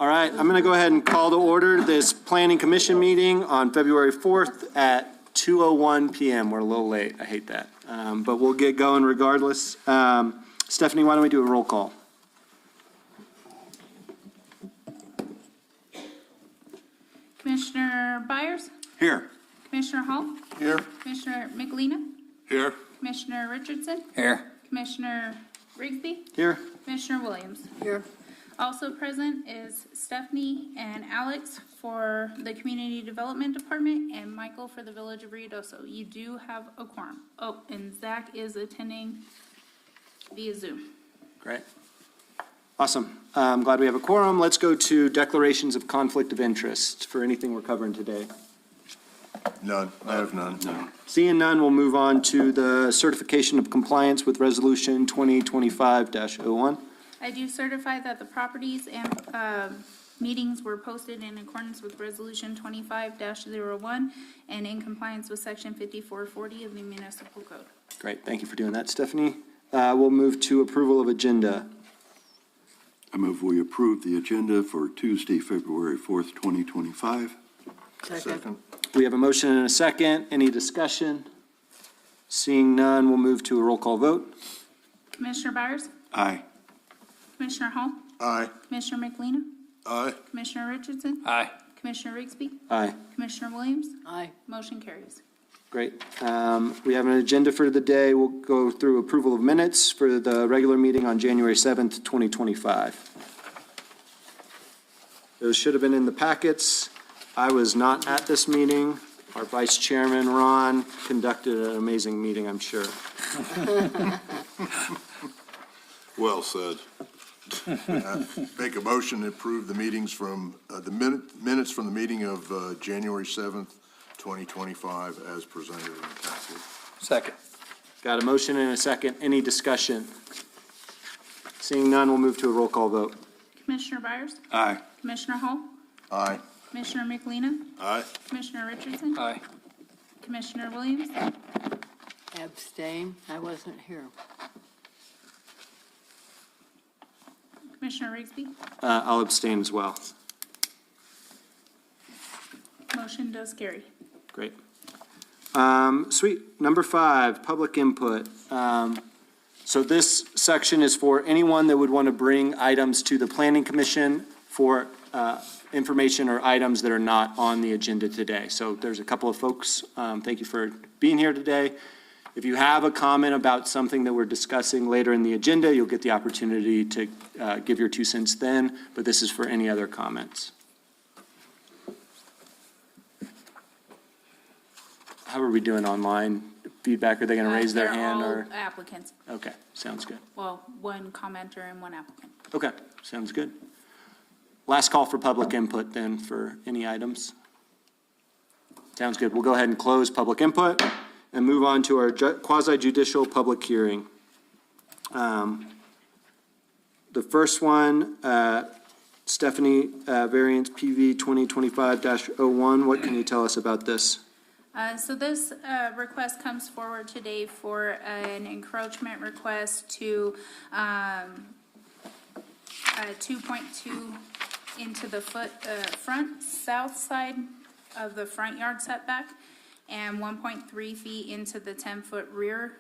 All right, I'm going to go ahead and call to order this Planning Commission meeting on February 4th at 2:01 PM. We're a little late. I hate that. But we'll get going regardless. Stephanie, why don't we do a roll call? Commissioner Byers? Here. Commissioner Hall? Here. Commissioner McElina? Here. Commissioner Richardson? Here. Commissioner Rigsby? Here? Commissioner Williams? Here. Also present is Stephanie and Alex for the Community Development Department and Michael for the Village of Ruidoso. You do have a quorum. Oh, and Zach is attending via Zoom. Great. Awesome. I'm glad we have a quorum. Let's go to declarations of conflict of interest for anything we're covering today. None. I have none. Seeing none, we'll move on to the certification of compliance with Resolution 2025-01. I do certify that the properties and meetings were posted in accordance with Resolution 25-01 and in compliance with Section 5440 of the Municipal Code. Great, thank you for doing that, Stephanie. We'll move to approval of agenda. I move we approve the agenda for Tuesday, February 4th, 2025. Second. We have a motion and a second. Any discussion? Seeing none, we'll move to a roll call vote. Commissioner Byers? Aye. Commissioner Hall? Aye. Commissioner McElina? Aye. Commissioner Richardson? Aye. Commissioner Rigsby? Aye. Commissioner Williams? Aye. Motion carries. Great. We have an agenda for the day. We'll go through approval of minutes for the regular meeting on January 7th, 2025. Those should have been in the packets. I was not at this meeting. Our Vice Chairman, Ron, conducted an amazing meeting, I'm sure. Well said. Make a motion to approve the meetings from, minutes from the meeting of January 7th, 2025 as presented in the packet. Second. Got a motion and a second. Any discussion? Seeing none, we'll move to a roll call vote. Commissioner Byers? Aye. Commissioner Hall? Aye. Commissioner McElina? Aye. Commissioner Richardson? Aye. Commissioner Williams? Abstain. I wasn't here. Commissioner Rigsby? I'll abstain as well. Motion does carry. Great. Sweet. Number 5, public input. So this section is for anyone that would want to bring items to the Planning Commission for information or items that are not on the agenda today. So there's a couple of folks. Thank you for being here today. If you have a comment about something that we're discussing later in the agenda, you'll get the opportunity to give your 2 cents then, but this is for any other comments. How are we doing online feedback? Are they going to raise their hand or? They're all applicants. Okay, sounds good. Well, one commenter and one applicant. Okay, sounds good. Last call for public input then for any items. Sounds good. We'll go ahead and close public input and move on to our quasi judicial public hearing. The first one, Stephanie, variance PV 2025-01. What can you tell us about this? So this request comes forward today for an encroachment request to 2.2 into the front south side of the front yard setback and 1.3 feet into the 10-foot rear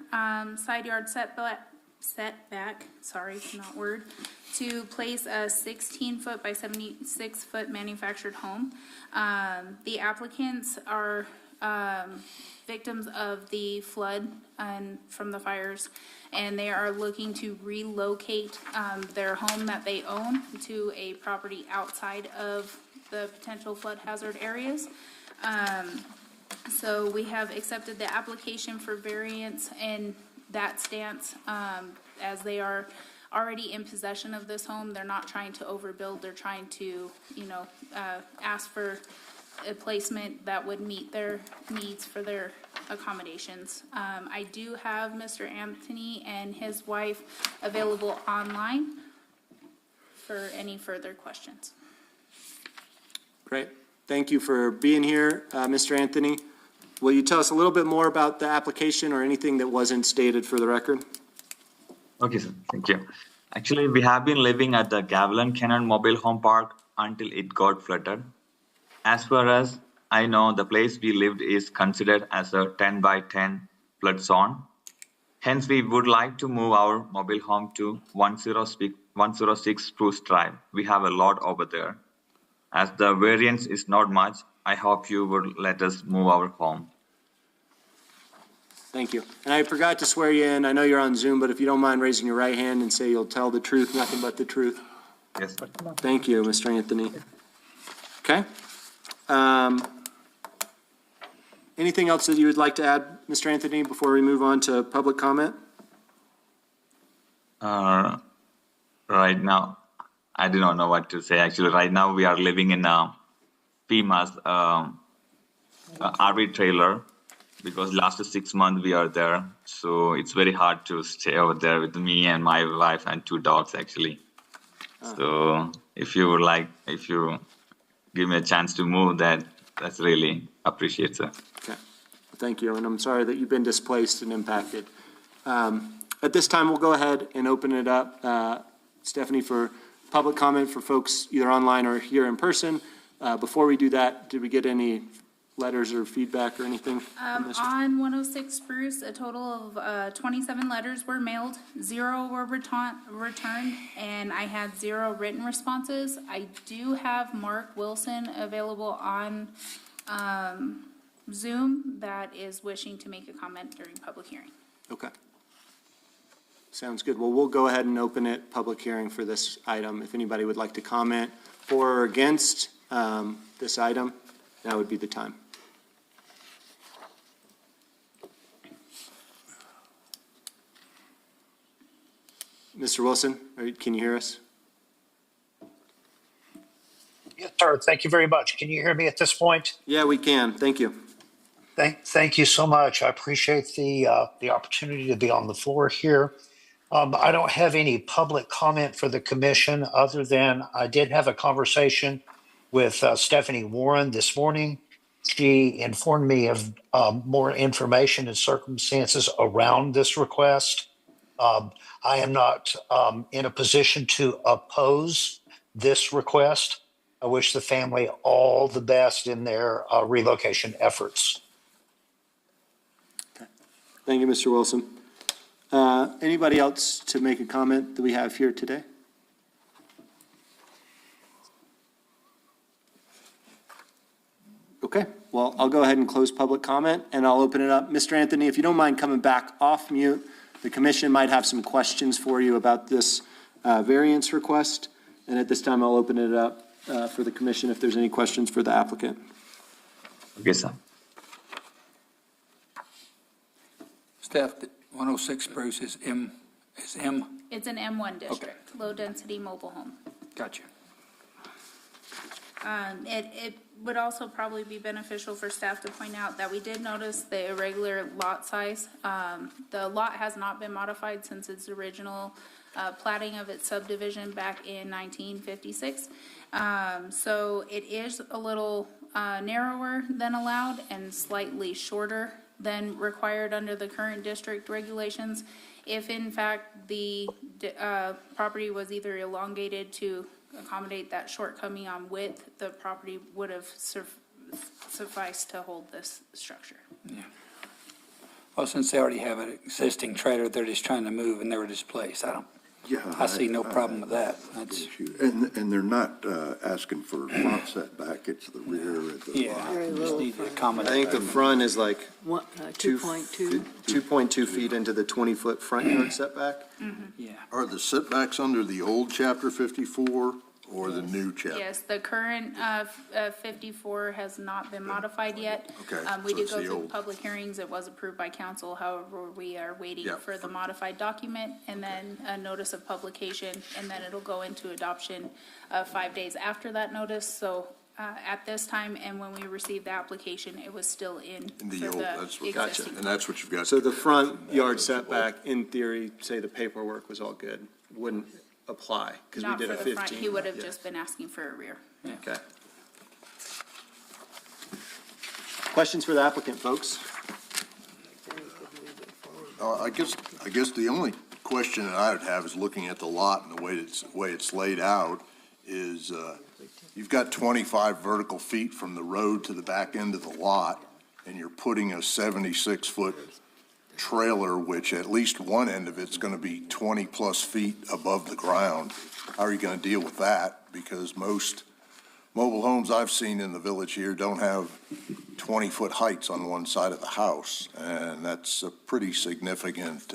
side yard setback, sorry, not word, to place a 16-foot by 76-foot manufactured home. The applicants are victims of the flood and from the fires, and they are looking to relocate their home that they own to a property outside of the potential flood hazard areas. So we have accepted the application for variance in that stance, as they are already in possession of this home. They're not trying to overbuild. They're trying to, ask for a placement that would meet their needs for their accommodations. I do have Mr. Anthony and his wife available online for any further questions. Great. Thank you for being here, Mr. Anthony. Will you tell us a little bit more about the application or anything that wasn't stated for the record? Okay, sir. Thank you. Actually, we have been living at the Gavilan Cannon Mobile Home Park until it got flooded. As far as I know, the place we lived is considered as a 10 by 10 flood zone. Hence, we would like to move our mobile home to 106 Spruce Drive. We have a lot over there. As the variance is not much, I hope you would let us move our home. Thank you. And I forgot to swear you in. I know you're on Zoom, but if you don't mind raising your right hand and say you'll tell the truth, nothing but the truth. Yes. Thank you, Mr. Anthony. Okay. Anything else that you would like to add, Mr. Anthony, before we move on to public comment? Right now, I do not know what to say. Actually, right now we are living in FEMA's RV trailer because last 6 months we are there. So it's very hard to stay over there with me and my wife and 2 dogs actually. So if you give me a chance to move that's really appreciated, sir. Okay. Thank you. And I'm sorry that you've been displaced and impacted. At this time, we'll go ahead and open it up, Stephanie, for public comment for folks either online or here in person. Before we do that, did we get any letters or feedback or anything from this? On 106 Spruce, a total of 27 letters were mailed, 0 were returned, and I had 0 written responses. I do have Mark Wilson available on Zoom that is wishing to make a comment during public hearing. Okay. Sounds good. Well, we'll go ahead and open it, public hearing for this item. If anybody would like to comment for or against this item, now would be the time. Mr. Wilson, can you hear us? Yes, sir. Thank you very much. Can you hear me at this point? Yeah, we can. Thank you. Thank you so much. I appreciate the opportunity to be on the floor here. I don't have any public comment for the commission other than I did have a conversation with Stephanie Warren this morning. She informed me of more information and circumstances around this request. I am not in a position to oppose this request. I wish the family all the best in their relocation efforts. Thank you, Mr. Wilson. Anybody else to make a comment that we have here today? Okay, well, I'll go ahead and close public comment and I'll open it up. Mr. Anthony, if you don't mind coming back off mute, the commission might have some questions for you about this variance request. And at this time, I'll open it up for the commission if there's any questions for the applicant. Okay, sir. Steph, 106 Spruce is M? It's an M1 district, low-density mobile home. Gotcha. It would also probably be beneficial for staff to point out that we did notice the irregular lot size. The lot has not been modified since its original platting of its subdivision back in 1956. So it is a little narrower than allowed and slightly shorter than required under the current district regulations. If in fact the property was either elongated to accommodate that shortcoming on width, the property would have sufficed to hold this structure. Yeah. Well, since they already have an existing trailer, they're just trying to move and they were displaced. I see no problem with that. That's, And they're not asking for front setback, it's the rear of the yeah, lot. just need to I accommodate. think the front is like 2.2. 2.2 feet into the 20-foot front yard setback. Yeah. Are the setbacks under the old chapter 54 or the new chapter? Yes, the current 54 has not been modified yet. Okay, We so did it's go the through old. public hearings. It was approved by council. However, we are waiting Yeah. for the modified document and then a notice of publication, and then it'll go into adoption 5 days after that notice. So at this time, and when we received the application, it was still in In the for old, that's what, existing. and that's what you've got. So the front yard setback, in theory, say the paperwork was all good, wouldn't apply because we Not did for a the 15. front. He would have just been asking for a rear. Okay. Questions for the applicant, folks? I guess the only question that I would have is looking at the lot and the way it's laid out is, you've got 25 vertical feet from the road to the back end of the lot, and you're putting a 76-foot trailer, which at least one end of it's going to be 20-plus feet above the ground. How are you going to deal with that? Because most mobile homes I've seen in the village here don't have 20-foot heights on one side of the house, and that's a pretty significant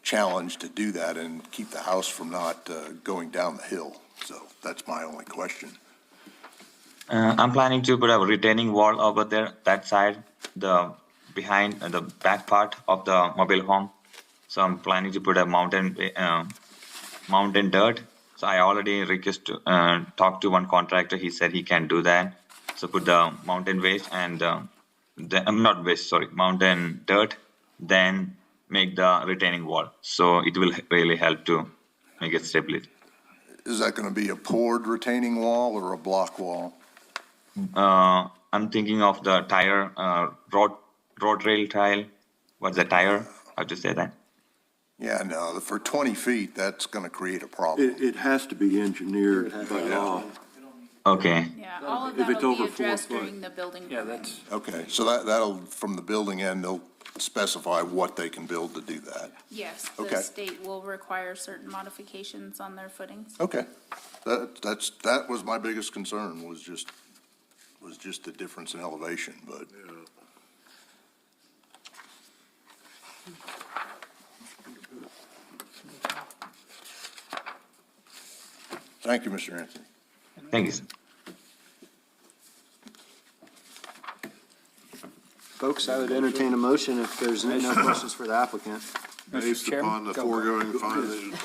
challenge to do that and keep the house from not going down the hill. So that's my only question. I'm planning to put a retaining wall over there, that side, the behind the back part of the mobile home. So I'm planning to put a mountain dirt. So I already talked to one contractor. He said he can do that. So put the mountain waste and mountain dirt, then make the retaining wall. So it will really help to make it stability. Is that going to be a poured retaining wall or a block wall? I'm thinking of the tire, road rail tile. What's the tire? How to say that? Yeah, no, for 20 feet, that's going to create a problem. It has to be engineered by law. Okay. Yeah, all of If that it's will be over 4 addressed foot. during the building Yeah, permit. that's, Okay, so that'll, from the building end, they'll specify what they can build to do that. Yes, Okay. the state will require certain modifications on their footings. Okay, that was my biggest concern, was just the difference in elevation, but. Thank you, Mr. Anthony. Thank you, sir. Folks, I would entertain a motion if there's no questions for the applicant. Based upon the foregoing findings,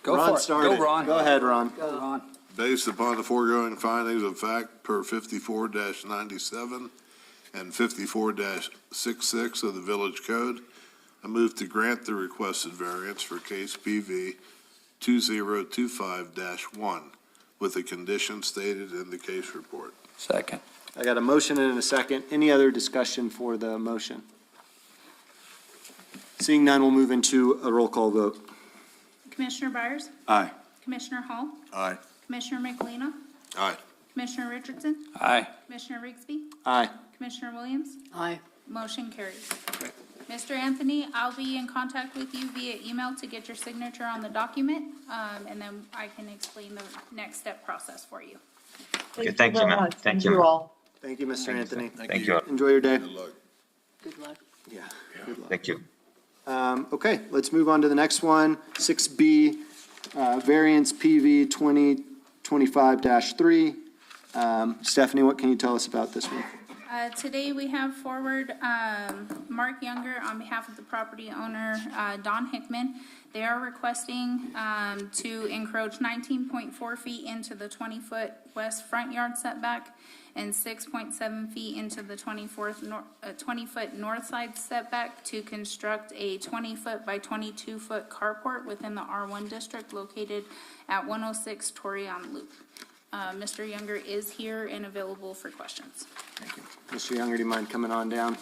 go Ron for it. started. Go, Ron. Go ahead, Ron. Go, Ron. based upon the foregoing findings of fact per 54-97 and 54-66 of the Village Code, I move to grant the requested variance for case PV 2025-1 with the conditions stated in the case report. Second. I got a motion and a second. Any other discussion for the motion? Seeing none, we'll move into a roll call vote. Commissioner Byers? Aye. Commissioner Hall? Aye. Commissioner McElina? Aye. Commissioner Richardson? Aye. Commissioner Rigsby? Aye. Commissioner Williams? Aye. Motion carries. Mr. Anthony, I'll be in contact with you via email to get your signature on the document, and then I can explain the next step process for you. Okay, thank you, ma'am. Thank you, ma'am. all. Thank you, Mr. Anthony. Thank you. Enjoy your day. Good luck. Good luck. Yeah. Good luck. Thank you. Okay, let's move on to the next one. 6B, variance PV 2025-3. Stephanie, what can you tell us about this one? Today, we have forward Mark Younger on behalf of the property owner, Don Hickman. They are requesting to encroach 19.4 feet into the 20-foot west front yard setback and 6.7 feet into the 20-foot north side setback to construct a 20-foot by 22-foot carport within the R1 district located at 106 Torion Loop. Mr. Younger is here and available for questions. Mr. Younger, do you mind coming on down?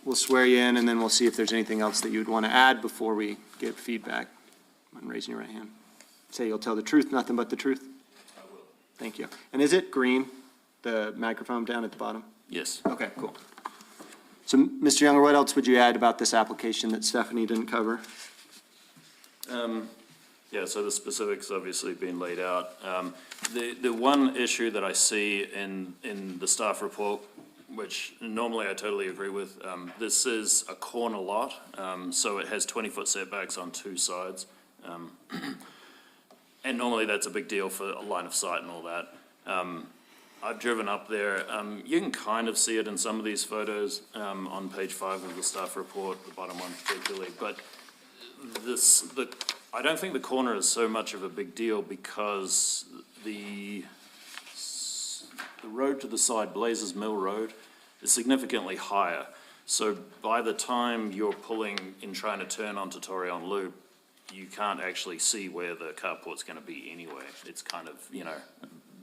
We'll swear you in, and then we'll see if there's anything else that you would want to add before we get feedback. Mind raising your right hand. Say you'll tell the truth, nothing but the truth. I will. Thank you. And is it green, the microphone down at the bottom? Yes. Okay, cool. So, Mr. Younger, what else would you add about this application that Stephanie didn't cover? Yeah, so the specifics obviously been laid out. The one issue that I see in the staff report, which normally I totally agree with, this is a corner lot, so it has 20-foot setbacks on two sides. And normally that's a big deal for a line of sight and all that. I've driven up there. You can kind of see it in some of these photos on page 5 of the staff report, the bottom one particularly, but I don't think the corner is so much of a big deal because the road to the side, Blazers Mill Road, is significantly higher. So by the time you're pulling in trying to turn onto Torion Loop, you can't actually see where the carport's going to be anyway. It's kind of,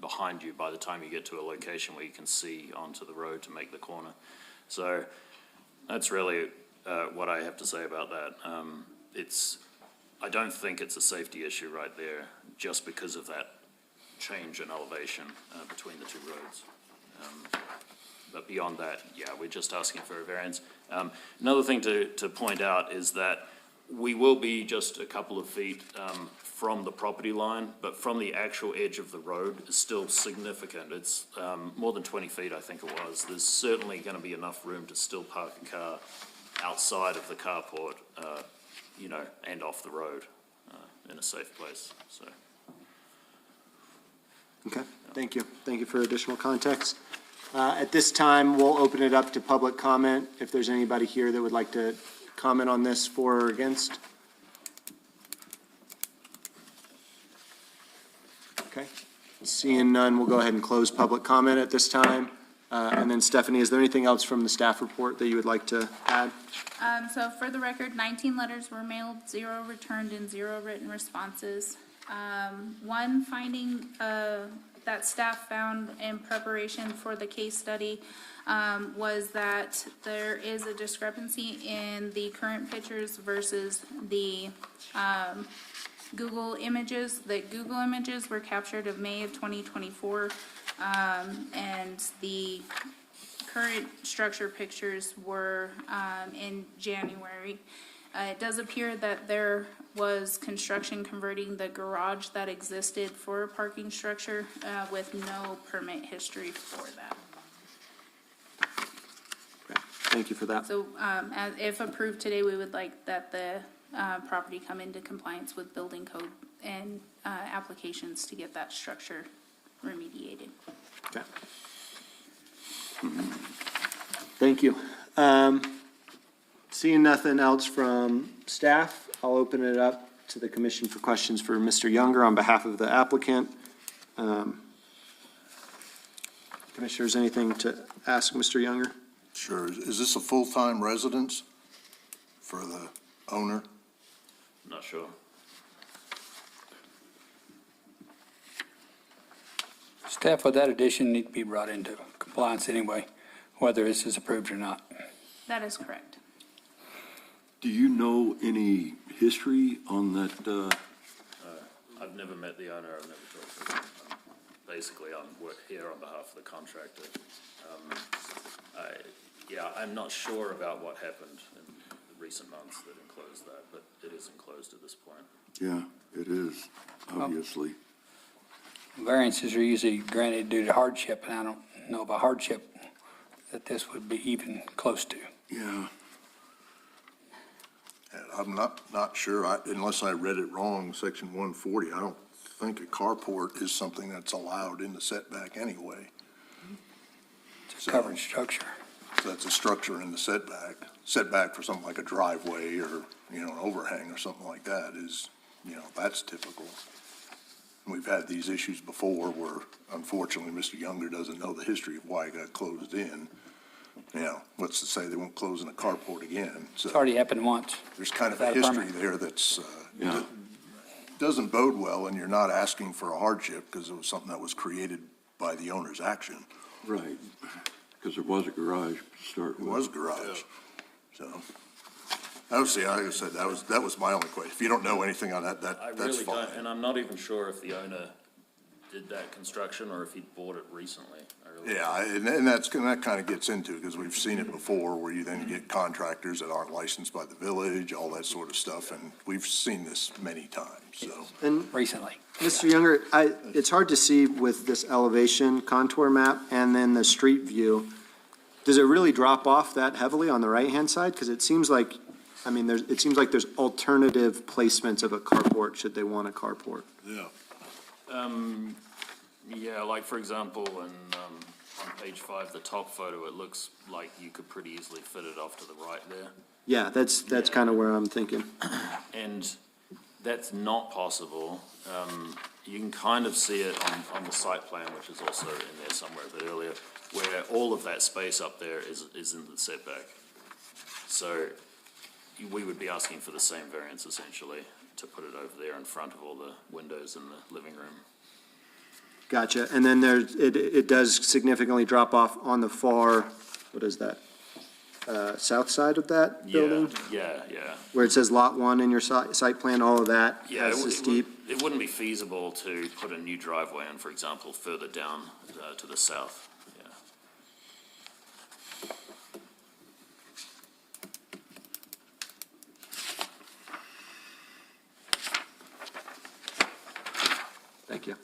behind you by the time you get to a location where you can see onto the road to make the corner. So that's really what I have to say about that. It's I don't think it's a safety issue right there, just because of that change in elevation between the two roads. But beyond that, yeah, we're just asking for a variance. Another thing to point out is that we will be just a couple of feet from the property line, but from the actual edge of the road is still significant. It's more than 20 feet, I think it was. There's certainly going to be enough room to still park a car outside of the carport, and off the road in a safe place, so. Okay, thank you. Thank you for additional context. At this time, we'll open it up to public comment. If there's anybody here that would like to comment on this for or against. Okay, seeing none, we'll go ahead and close public comment at this time. And then Stephanie, is there anything else from the staff report that you would like to add? So for the record, 19 letters were mailed, 0 returned, and 0 written responses. One finding that staff found in preparation for the case study was that there is a discrepancy in the current pictures versus the Google images. The Google images were captured of May of 2024, and the current structure pictures were in January. It does appear that there was construction converting the garage that existed for a parking structure with no permit history for that. Okay, thank you for that. So if approved today, we would like that the property come into compliance with building code and applications to get that structure remediated. Okay. Thank you. Seeing nothing else from staff, I'll open it up to the commission for questions for Mr. Younger on behalf of the applicant. Commissioners, anything to ask Mr. Younger? Sure. Is this a full-time residence for the owner? Not sure. Staff, with that addition, need to be brought into compliance anyway, whether this is approved or not. That is correct. Do you know any history on that? I've never met the owner, I've never talked to him. Basically, I'm here on behalf of the contractor. I'm not sure about what happened in the recent months that enclosed that, but it is enclosed at this point. Yeah, it is, obviously. Variances are usually granted due to hardship, and I don't know of a hardship that this would be even close to. Yeah. And I'm not sure, unless I read it wrong, section 140, I don't think a carport is something that's allowed in the setback anyway. It's a covered structure. So that's a structure in the setback for something like a driveway or, an overhang or something like that is, that's typical. We've had these issues before where unfortunately Mr. Younger doesn't know the history of why it got closed in. What's to say they won't close in a carport again? So It's already happened once. there's kind of a without a history permit. there that's, Yeah. doesn't bode well, and you're not asking for a hardship because it was something that was created by the owner's action. Right, because there was a garage to start It with. was a garage, so. Obviously, like I said, that was my only question. If you don't know anything on that, I that's really fine. don't, and I'm not even sure if the owner did that construction or if he bought it recently. I really Yeah, and that kind of gets into, because we've seen it before, where you then get contractors that aren't licensed by the village, all that sort of stuff, and we've seen this many times, so. And Recently. Mr. Younger, it's hard to see with this elevation contour map and then the street view. Does it really drop off that heavily on the right-hand side? Because it seems like, it seems like there's alternative placements of a carport should they want a carport. Yeah. Yeah, like for example, on page 5, the top photo, it looks like you could pretty easily fit it off to the right there. Yeah, that's kind of where I'm thinking. And that's not possible. You can kind of see it on the site plan, which is also in there somewhere a bit earlier, where all of that space up there is in the setback. So we would be asking for the same variance essentially to put it over there in front of all the windows in the living room. Gotcha. And then it does significantly drop off on the far, what is that? south side of that building? Yeah. Where it says Lot 1 in your site plan, all of that Yeah, has the steep? it wouldn't be feasible to put a new driveway in, for example, further down to the south, yeah. Thank you.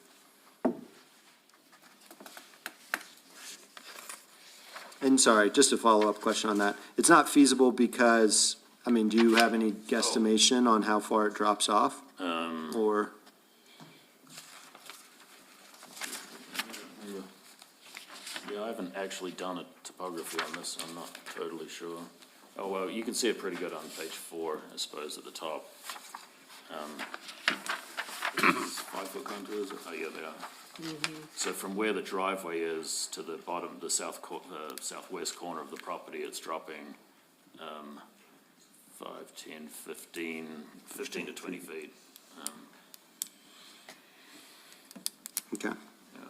And sorry, just a follow-up question on that. It's not feasible because, I mean, do you have any guesstimation on how far it drops off? Or, Yeah, I haven't actually done a topography on this, I'm not totally sure. Oh, well, you can see it pretty good on page 4, I suppose, at the top. 5-foot contours, oh, yeah, they are. So from where the driveway is to the bottom, the southwest corner of the property, it's dropping 5, 10, 15 to 20 feet. okay. Yeah.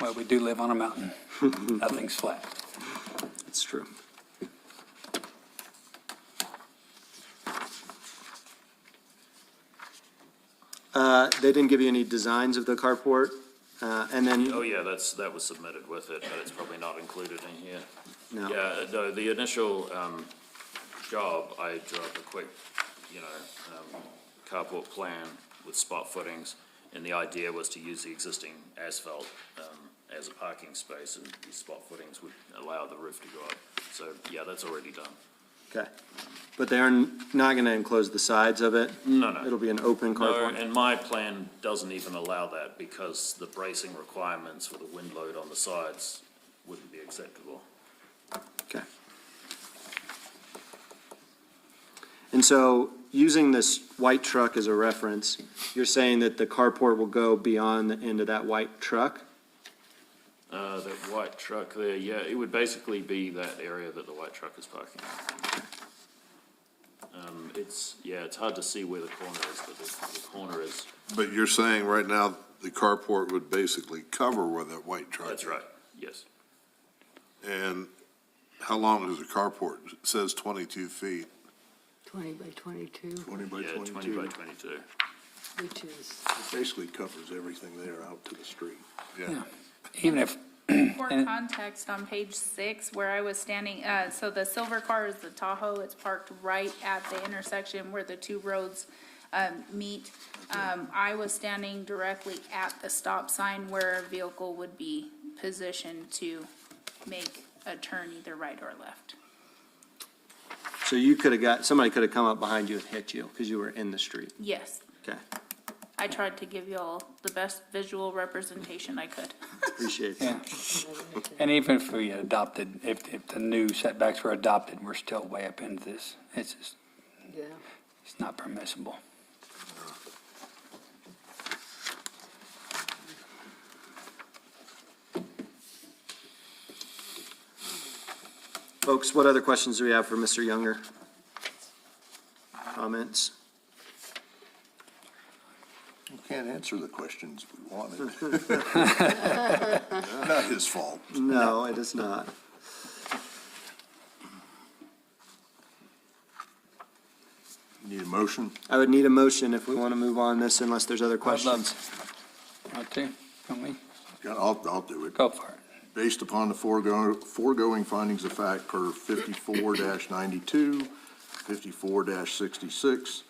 Well, we do live on a mountain. Nothing's flat. That's true. They didn't give you any designs of the carport, and then, Oh, yeah, that was submitted with it, but it's probably not included in here. no. Yeah, no, the initial job, I drew up a quick, carport plan with spot footings, and the idea was to use the existing asphalt as a parking space, and these spot footings would allow the roof to go up. So, yeah, that's already done. Okay. But they're not going to enclose the sides of it? No. It'll be an open No, carport? and my plan doesn't even allow that because the bracing requirements for the wind load on the sides wouldn't be acceptable. Okay. And so, using this white truck as a reference, you're saying that the carport will go beyond the end of that white truck? That white truck there, yeah, it would basically be that area that the white truck is parking. It's hard to see where the corner is, but the corner is, But you're saying right now, the carport would basically cover where that white truck is? that's right, yes. And how long is the carport? It says 22 feet. 20 by 22, 20 by Yeah, 20 by 22. 22. which is, It basically covers everything there out to the street. Yeah. Even if, For And- context, on page 6, where I was standing, so the silver car is the Tahoe, it's parked right at the intersection where the two roads meet. I was standing directly at the stop sign where a vehicle would be positioned to make a turn either right or left. So you could have somebody could have come up behind you and hit you because you were in the street? Yes, Okay, I tried to give you all the best visual representation I could. appreciate that. yeah. And even if we adopted, if the new setbacks were adopted, we're still way up into this. It's just, yeah. it's not permissible. Folks, what other questions do we have for Mr. Younger? Comments? We can't answer the questions we wanted. Not his fault. No, it is not. Need a motion? I would need a motion if we want to move on this unless there's other questions. Want to? Can we? Yeah, I'll do it. Go for it. Based upon the foregoing findings of fact per 54-92, 54-66,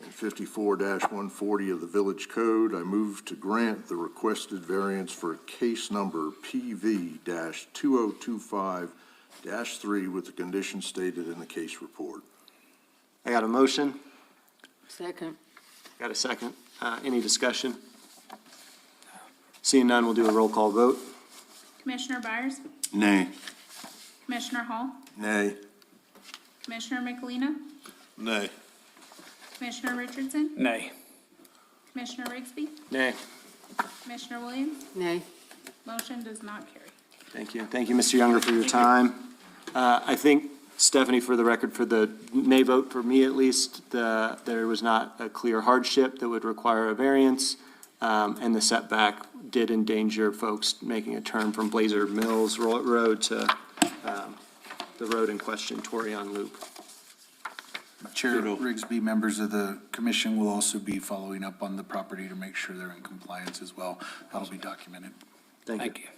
and 54-140 of the Village Code, I move to grant the requested variance for case number PV-2025-3 with the conditions stated in the case report. I got a motion, Second, got a second. Any discussion? Seeing none, we'll do a roll call vote. Commissioner Byers? Nay. Commissioner Hall? Nay. Commissioner McElina? Nay. Commissioner Richardson? Nay. Commissioner Rigsby? Nay. Commissioner Williams? nay. Motion does not carry. Thank you. Thank you, Mr. Younger, for your time. I think, Stephanie, for the record, for the nay vote, for me at least, there was not a clear hardship that would require a variance, and the setback did endanger folks making a turn from Blazer Mills Road to the road in question, Torion Loop. Chair Rigsby, members of the commission will also be following up on the property to make sure they're in compliance as well. That'll be documented. Thank you. Thank you.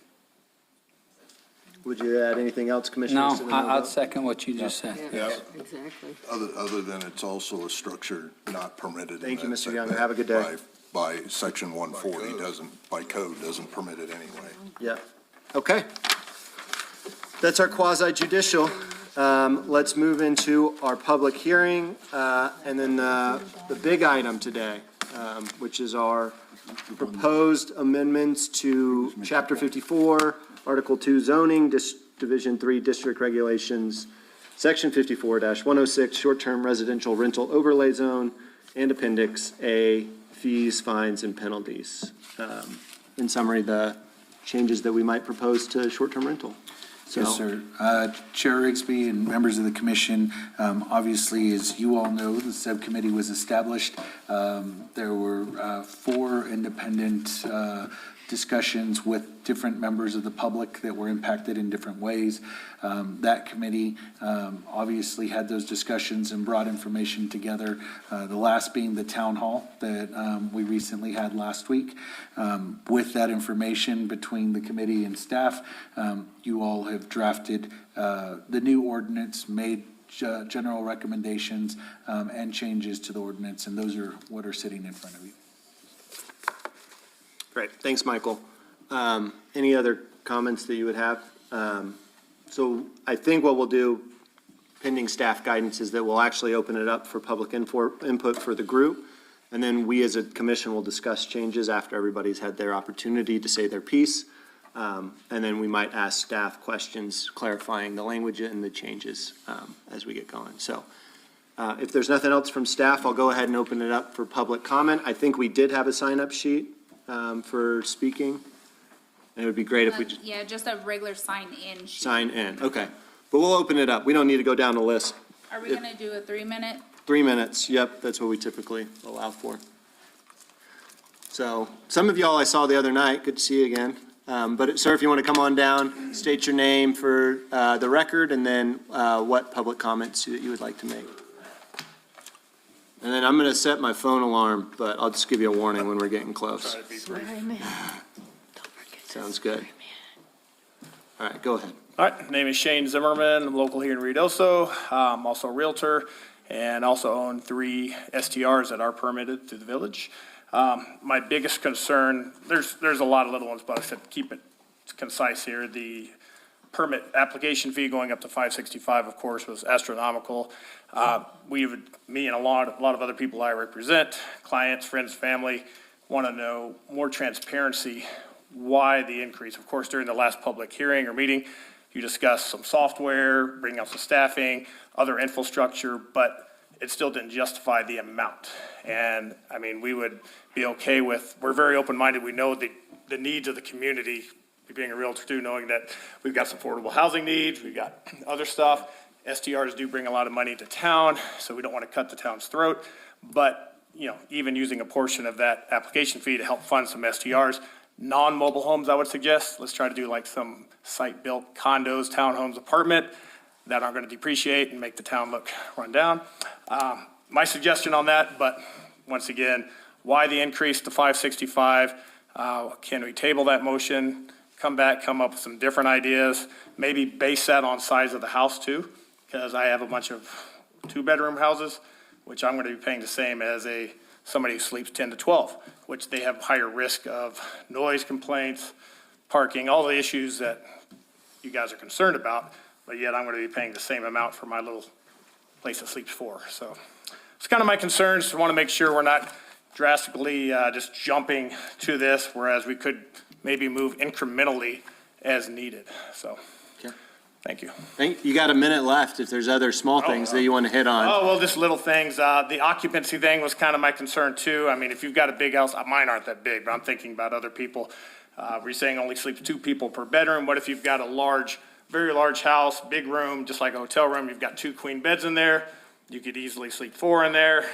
Would you add anything else, Commissioner? No, I'd second what you just said. Yeah, exactly. Other than it's also a structure not permitted. Thank you, in that Mr. Young. setback Have a good day. By section 140 by code, doesn't permit it anyway. Yeah, okay. That's our quasi judicial. Let's move into our public hearing, and then the big item today, which is our proposed amendments to Chapter 54, Article 2 zoning, Division 3 district regulations, Section 54-106, short-term residential rental overlay zone, and Appendix A, fees, fines, and penalties. In summary, the changes that we might propose to short-term rental. So, Yes, sir. Chair Rigsby and members of the commission, obviously, as you all know, the subcommittee was established. There were 4 independent discussions with different members of the public that were impacted in different ways. That committee obviously had those discussions and brought information together, the last being the town hall that we recently had last week. With that information between the committee and staff, you all have drafted the new ordinance, made general recommendations and changes to the ordinance, and those are what are sitting in front of you. great, thanks, Michael. Any other comments that you would have? So I think what we'll do, pending staff guidance, is that we'll actually open it up for public input for the group. And then we as a commission will discuss changes after everybody's had their opportunity to say their piece. And then we might ask staff questions clarifying the language and the changes as we get going. So if there's nothing else from staff, I'll go ahead and open it up for public comment. I think we did have a sign-up sheet for speaking. And it would be great if we just Yeah, just a regular sign-in sheet. sign in. Okay. But we'll open it up. We don't need to go down the list. Are we gonna do a 3-minute? 3 minutes, yep, that's what we typically allow for. So, some of y'all I saw the other night, good to see you again. But sir, if you want to come on down, state your name for the record, and then what public comments that you would like to make. And then I'm going to set my phone alarm, but I'll just give you a warning when we're getting close. Sorry, man. Don't forget to Sounds good. All right, go ahead. All right, name is Shane Zimmerman. I'm local here in Ruidoso. I'm also a realtor and also own 3 STRs that are permitted through the village. My biggest concern, there's a lot of little ones, but I said keep it concise here. The permit application fee going up to $565, of course, was astronomical. Me and a lot of other people I represent, clients, friends, family, want to know more transparency. Why the increase? Of course, during the last public hearing or meeting, you discussed some software, bringing up some staffing, other infrastructure, but it still didn't justify the amount. And I mean, we would be okay with, we're very open-minded. We know the needs of the community, being a realtor too, knowing that we've got some affordable housing needs, we've got other stuff. STRs do bring a lot of money to town, so we don't want to cut the town's throat. But, you know, even using a portion of that application fee to help fund some STRs, non-mobile homes, I would suggest, let's try to do like some site-built condos, townhomes, apartment that aren't going to depreciate and make the town look run down. My suggestion on that, but once again, why the increase to $565? Can we table that motion, come back, come up with some different ideas, maybe base that on size of the house too? Because I have a bunch of 2-bedroom houses, which I'm going to be paying the same as somebody who sleeps 10 to 12, which they have higher risk of noise complaints, parking, all the issues that you guys are concerned about, but yet I'm going to be paying the same amount for my little place that sleeps 4. So it's kind of my concerns. I want to make sure we're not drastically just jumping to this, whereas we could maybe move incrementally as needed. So, Okay. Thank you. You got a minute left if there's other small things that you want to hit on. Oh, well, just little things. The occupancy thing was kind of my concern too. I mean, if you've got a big house, mine aren't that big, but I'm thinking about other people. We're saying only sleeps 2 people per bedroom. What if you've got a large, very large house, big room, just like a hotel room, you've got 2 queen beds in there. You could easily sleep 4 in there.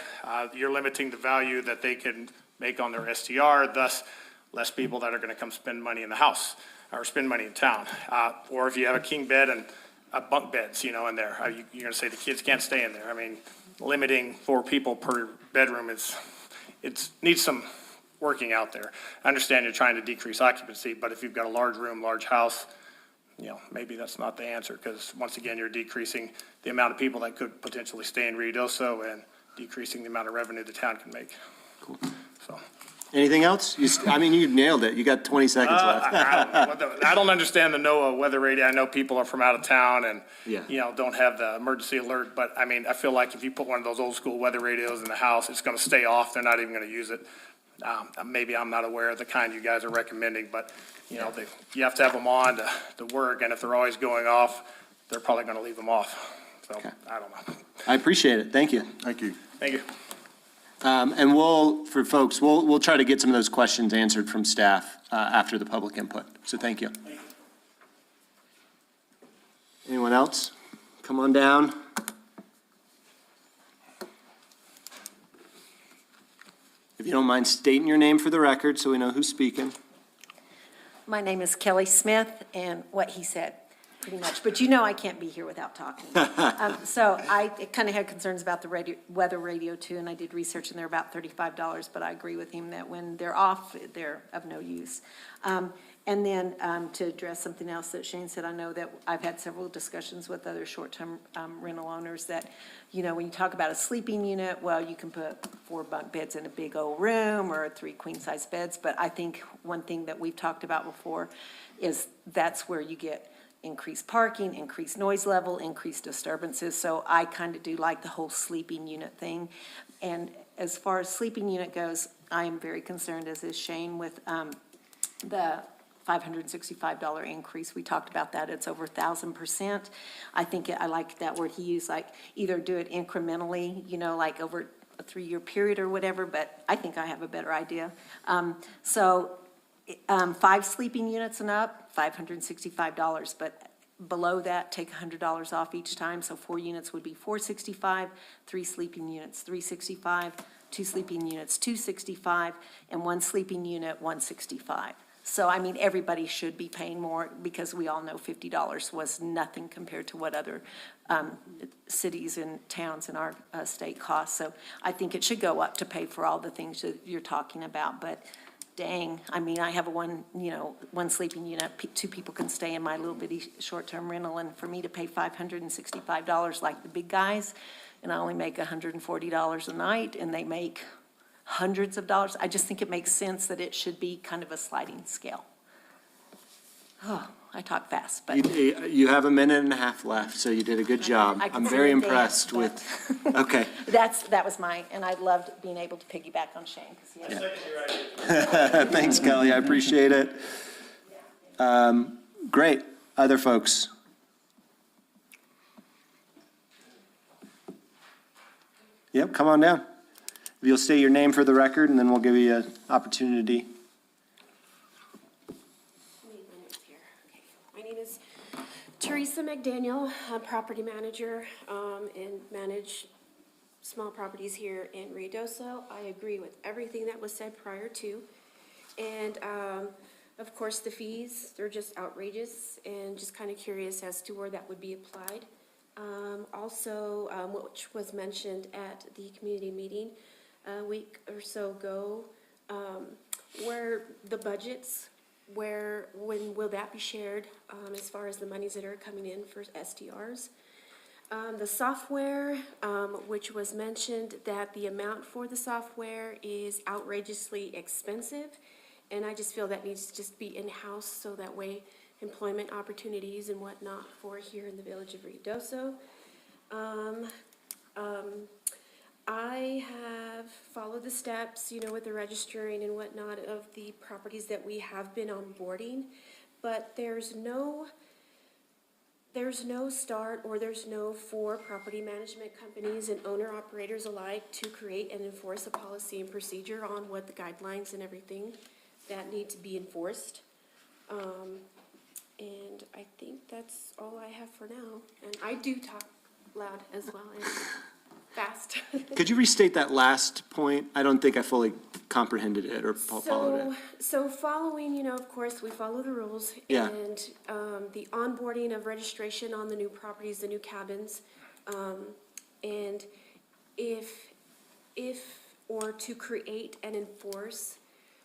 You're limiting the value that they can make on their STR, thus less people that are gonna come spend money in the house or spend money in town. Or if you have a king bed and bunk beds, you know, in there, you're gonna say the kids can't stay in there. I mean, limiting 4 people per bedroom needs some working out there. I understand you're trying to decrease occupancy, but if you've got a large room, large house, you know, maybe that's not the answer, because once again, you're decreasing the amount of people that could potentially stay in Ruidoso and decreasing the amount of revenue the town can make. Cool. So. Anything else? I mean, you nailed it. You got 20 seconds left. I don't understand the NOAA weather radio. I know people are from out of town and, Yeah. you know, don't have the emergency alert, but I mean, I feel like if you put one of those old school weather radios in the house, it's gonna stay off. They're not even gonna use it. Maybe I'm not aware of the kind you guys are recommending, but, you know, you have to have them on to work, and if they're always going off, they're probably gonna leave them off. So, I don't know. I appreciate it. Thank you. Thank you. Thank you. And we'll try to get some of those questions answered from staff after the public input. So thank you. Anyone else? Come on down. If you don't mind stating your name for the record so we know who's speaking. My name is Kelly Smith, and what he said, pretty much. But you know I can't be here without talking. So I kind of had concerns about the weather radio too, and I did research, and they're about $35, but I agree with him that when they're off, they're of no use. And then to address something else that Shane said, I know that I've had several discussions with other short-term rental owners that, you know, when you talk about a sleeping unit, well, you can put 4 bunk beds in a big old room or 3 queen-size beds. But I think one thing that we've talked about before is that's where you get increased parking, increased noise level, increased disturbances. So I kind of do like the whole sleeping unit thing. And as far as sleeping unit goes, I am very concerned, as is Shane, with the $565 increase. We talked about that. It's over 1,000%. I think I like that word he used, like either do it incrementally, you know, like over a 3-year period or whatever, but I think I have a better idea. 5 sleeping units and up, $565, but below that, take $100 off each time. So 4 units would be $465, 3 sleeping units, $365, 2 sleeping units, $265, and 1 sleeping unit, $165. So, I mean, everybody should be paying more because we all know $50 was nothing compared to what other cities and towns in our state cost. So I think it should go up to pay for all the things that you're talking about. But dang, I mean, I have one sleeping unit, 2 people can stay in my little bitty short-term rental, and for me to pay $565 like the big guys, and I only make $140 a night, and they make hundreds of dollars. I just think it makes sense that it should be kind of a sliding scale. Oh, I talk fast, but. You have 1.5 minutes left, so you did a good job. I can I'm very see the impressed dance, with, okay. That was mine, and I loved being able to piggyback on Shane, because he has. Thanks, Kelly, I appreciate it. Great, other folks? Yep, come on down. If you'll state your name for the record, and then we'll give you an opportunity. My name is Teresa McDaniel. I'm property manager and manage small properties here in Ruidoso. I agree with everything that was said prior to. And of course, the fees, they're just outrageous, and just kind of curious as to where that would be applied. Also, which was mentioned at the community meeting a week or so ago, where the budgets, when will that be shared as far as the monies that are coming in for STRs? The software, which was mentioned that the amount for the software is outrageously expensive, and I just feel that needs to just be in-house so that way employment opportunities and whatnot for here in the village of Ruidoso. I have followed the steps, you know, with the registering and whatnot of the properties that we have been onboarding, but there's no start or there's no for property management companies and owner-operators alike to create and enforce a policy and procedure on what the guidelines and everything that need to be enforced. And I think that's all I have for now. And I do talk loud as well and fast. Could you restate that last point? I don't think I fully comprehended it or followed it. So following, of course, we follow the rules. Yeah. And the onboarding of registration on the new properties, the new cabins. And or to create and enforce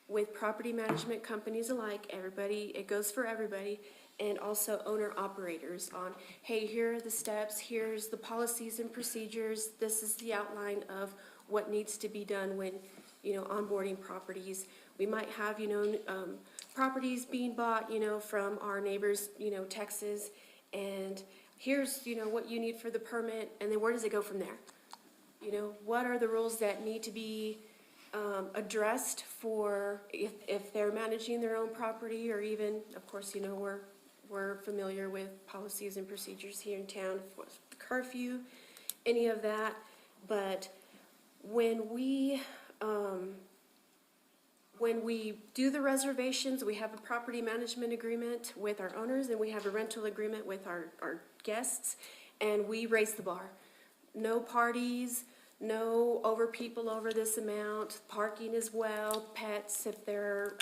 with property management companies alike, everybody, it goes for everybody, and also owner operators on, hey, here are the steps, here's the policies and procedures, this is the outline of what needs to be done when, onboarding properties. We might have, properties being bought, from our neighbors, Texas, and here's, what you need for the permit, and then where does it go from there? What are the rules that need to be addressed for if they're managing their own property, or even, of course, we're familiar with policies and procedures here in town for curfew, any of that. But when we do the reservations, we have a property management agreement with our owners, and we have a rental agreement with our guests, and we raise the bar. No parties, no people over this amount, parking as well, pets if they're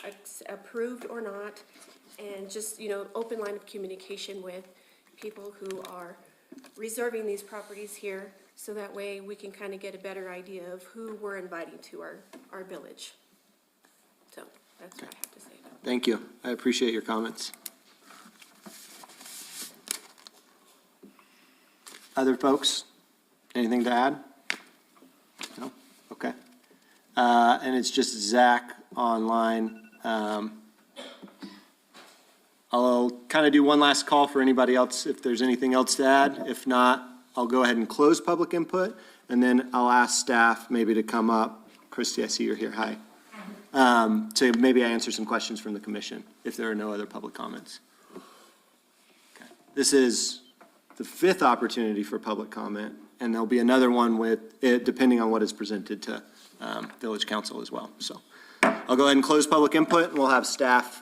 approved or not, and just, open line of communication with people who are reserving these properties here, so that way we can kind of get a better idea of who we're inviting to our village. So that's what I have to say. Thank you. I appreciate your comments. Other folks, anything to add? No? Okay. And it's just Zach online. I'll kind of do one last call for anybody else if there's anything else to add. If not, I'll go ahead and close public input, and then I'll ask staff maybe to come up. Christy, I see you're here. Hi. To maybe answer some questions from the commission if there are no other public comments. Okay. This is the 5th opportunity for public comment, and there'll be another one with it depending on what is presented to Village Council as well. So I'll go ahead and close public input, and we'll have staff.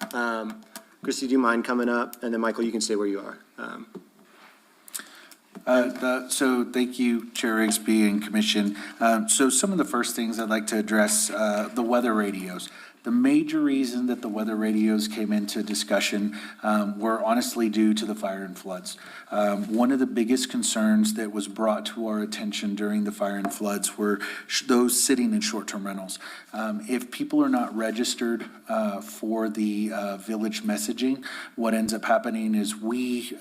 Christy, do you mind coming up? And then Michael, you can stay where you are. So thank you, Chair Rigsby and Commission. So some of the first things I'd like to address, the weather radios. The major reason that the weather radios came into discussion were honestly due to the fire and floods. One of the biggest concerns that was brought to our attention during the fire and floods were those sitting in short-term rentals. If people are not registered for the village messaging, what ends up happening is we,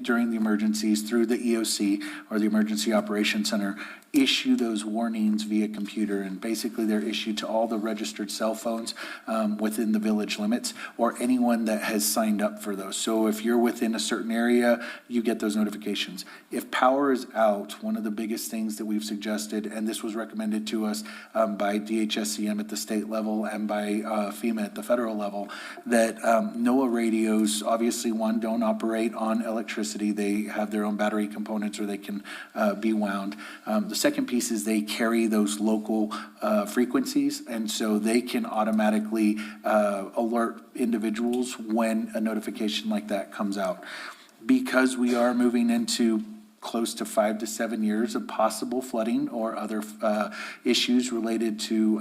during the emergencies through the EOC or the Emergency Operations Center, issue those warnings via computer, and basically they're issued to all the registered cell phones within the village limits, or anyone that has signed up for those. So if you're within a certain area, you get those notifications. If power is out, one of the biggest things that we've suggested, and this was recommended to us by DHSCM at the state level and by FEMA at the federal level, that NOAA radios, obviously one, don't operate on electricity. They have their own battery components, or they can be wound. The second piece is they carry those local frequencies, and so they can automatically alert individuals when a notification like that comes out. Because we are moving into close to 5 to 7 years of possible flooding or other issues related to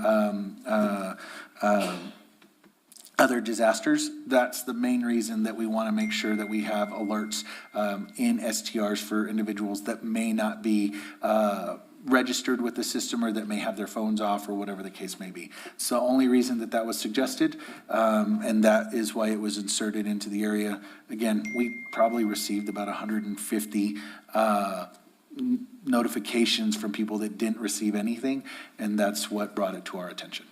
other disasters, that's the main reason that we want to make sure that we have alerts in STRs for individuals that may not be registered with the system, or that may have their phones off, or whatever the case may be. It's the only reason that that was suggested, and that is why it was inserted into the area. Again, we probably received about 150 notifications from people that didn't receive anything, and that's what brought it to our attention.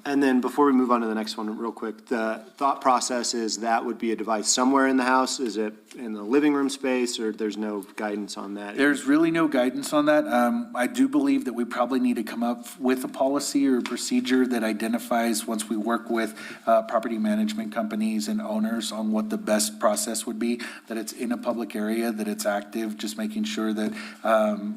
And then before we move on to the next one, real quick, the thought process is that would be a device somewhere in the house? Is it in the living room space, or there's no guidance on that? There's really no guidance on that. I do believe that we probably need to come up with a policy or a procedure that identifies, once we work with property management companies and owners, on what the best process would be, that it's in a public area, that it's active, just making sure that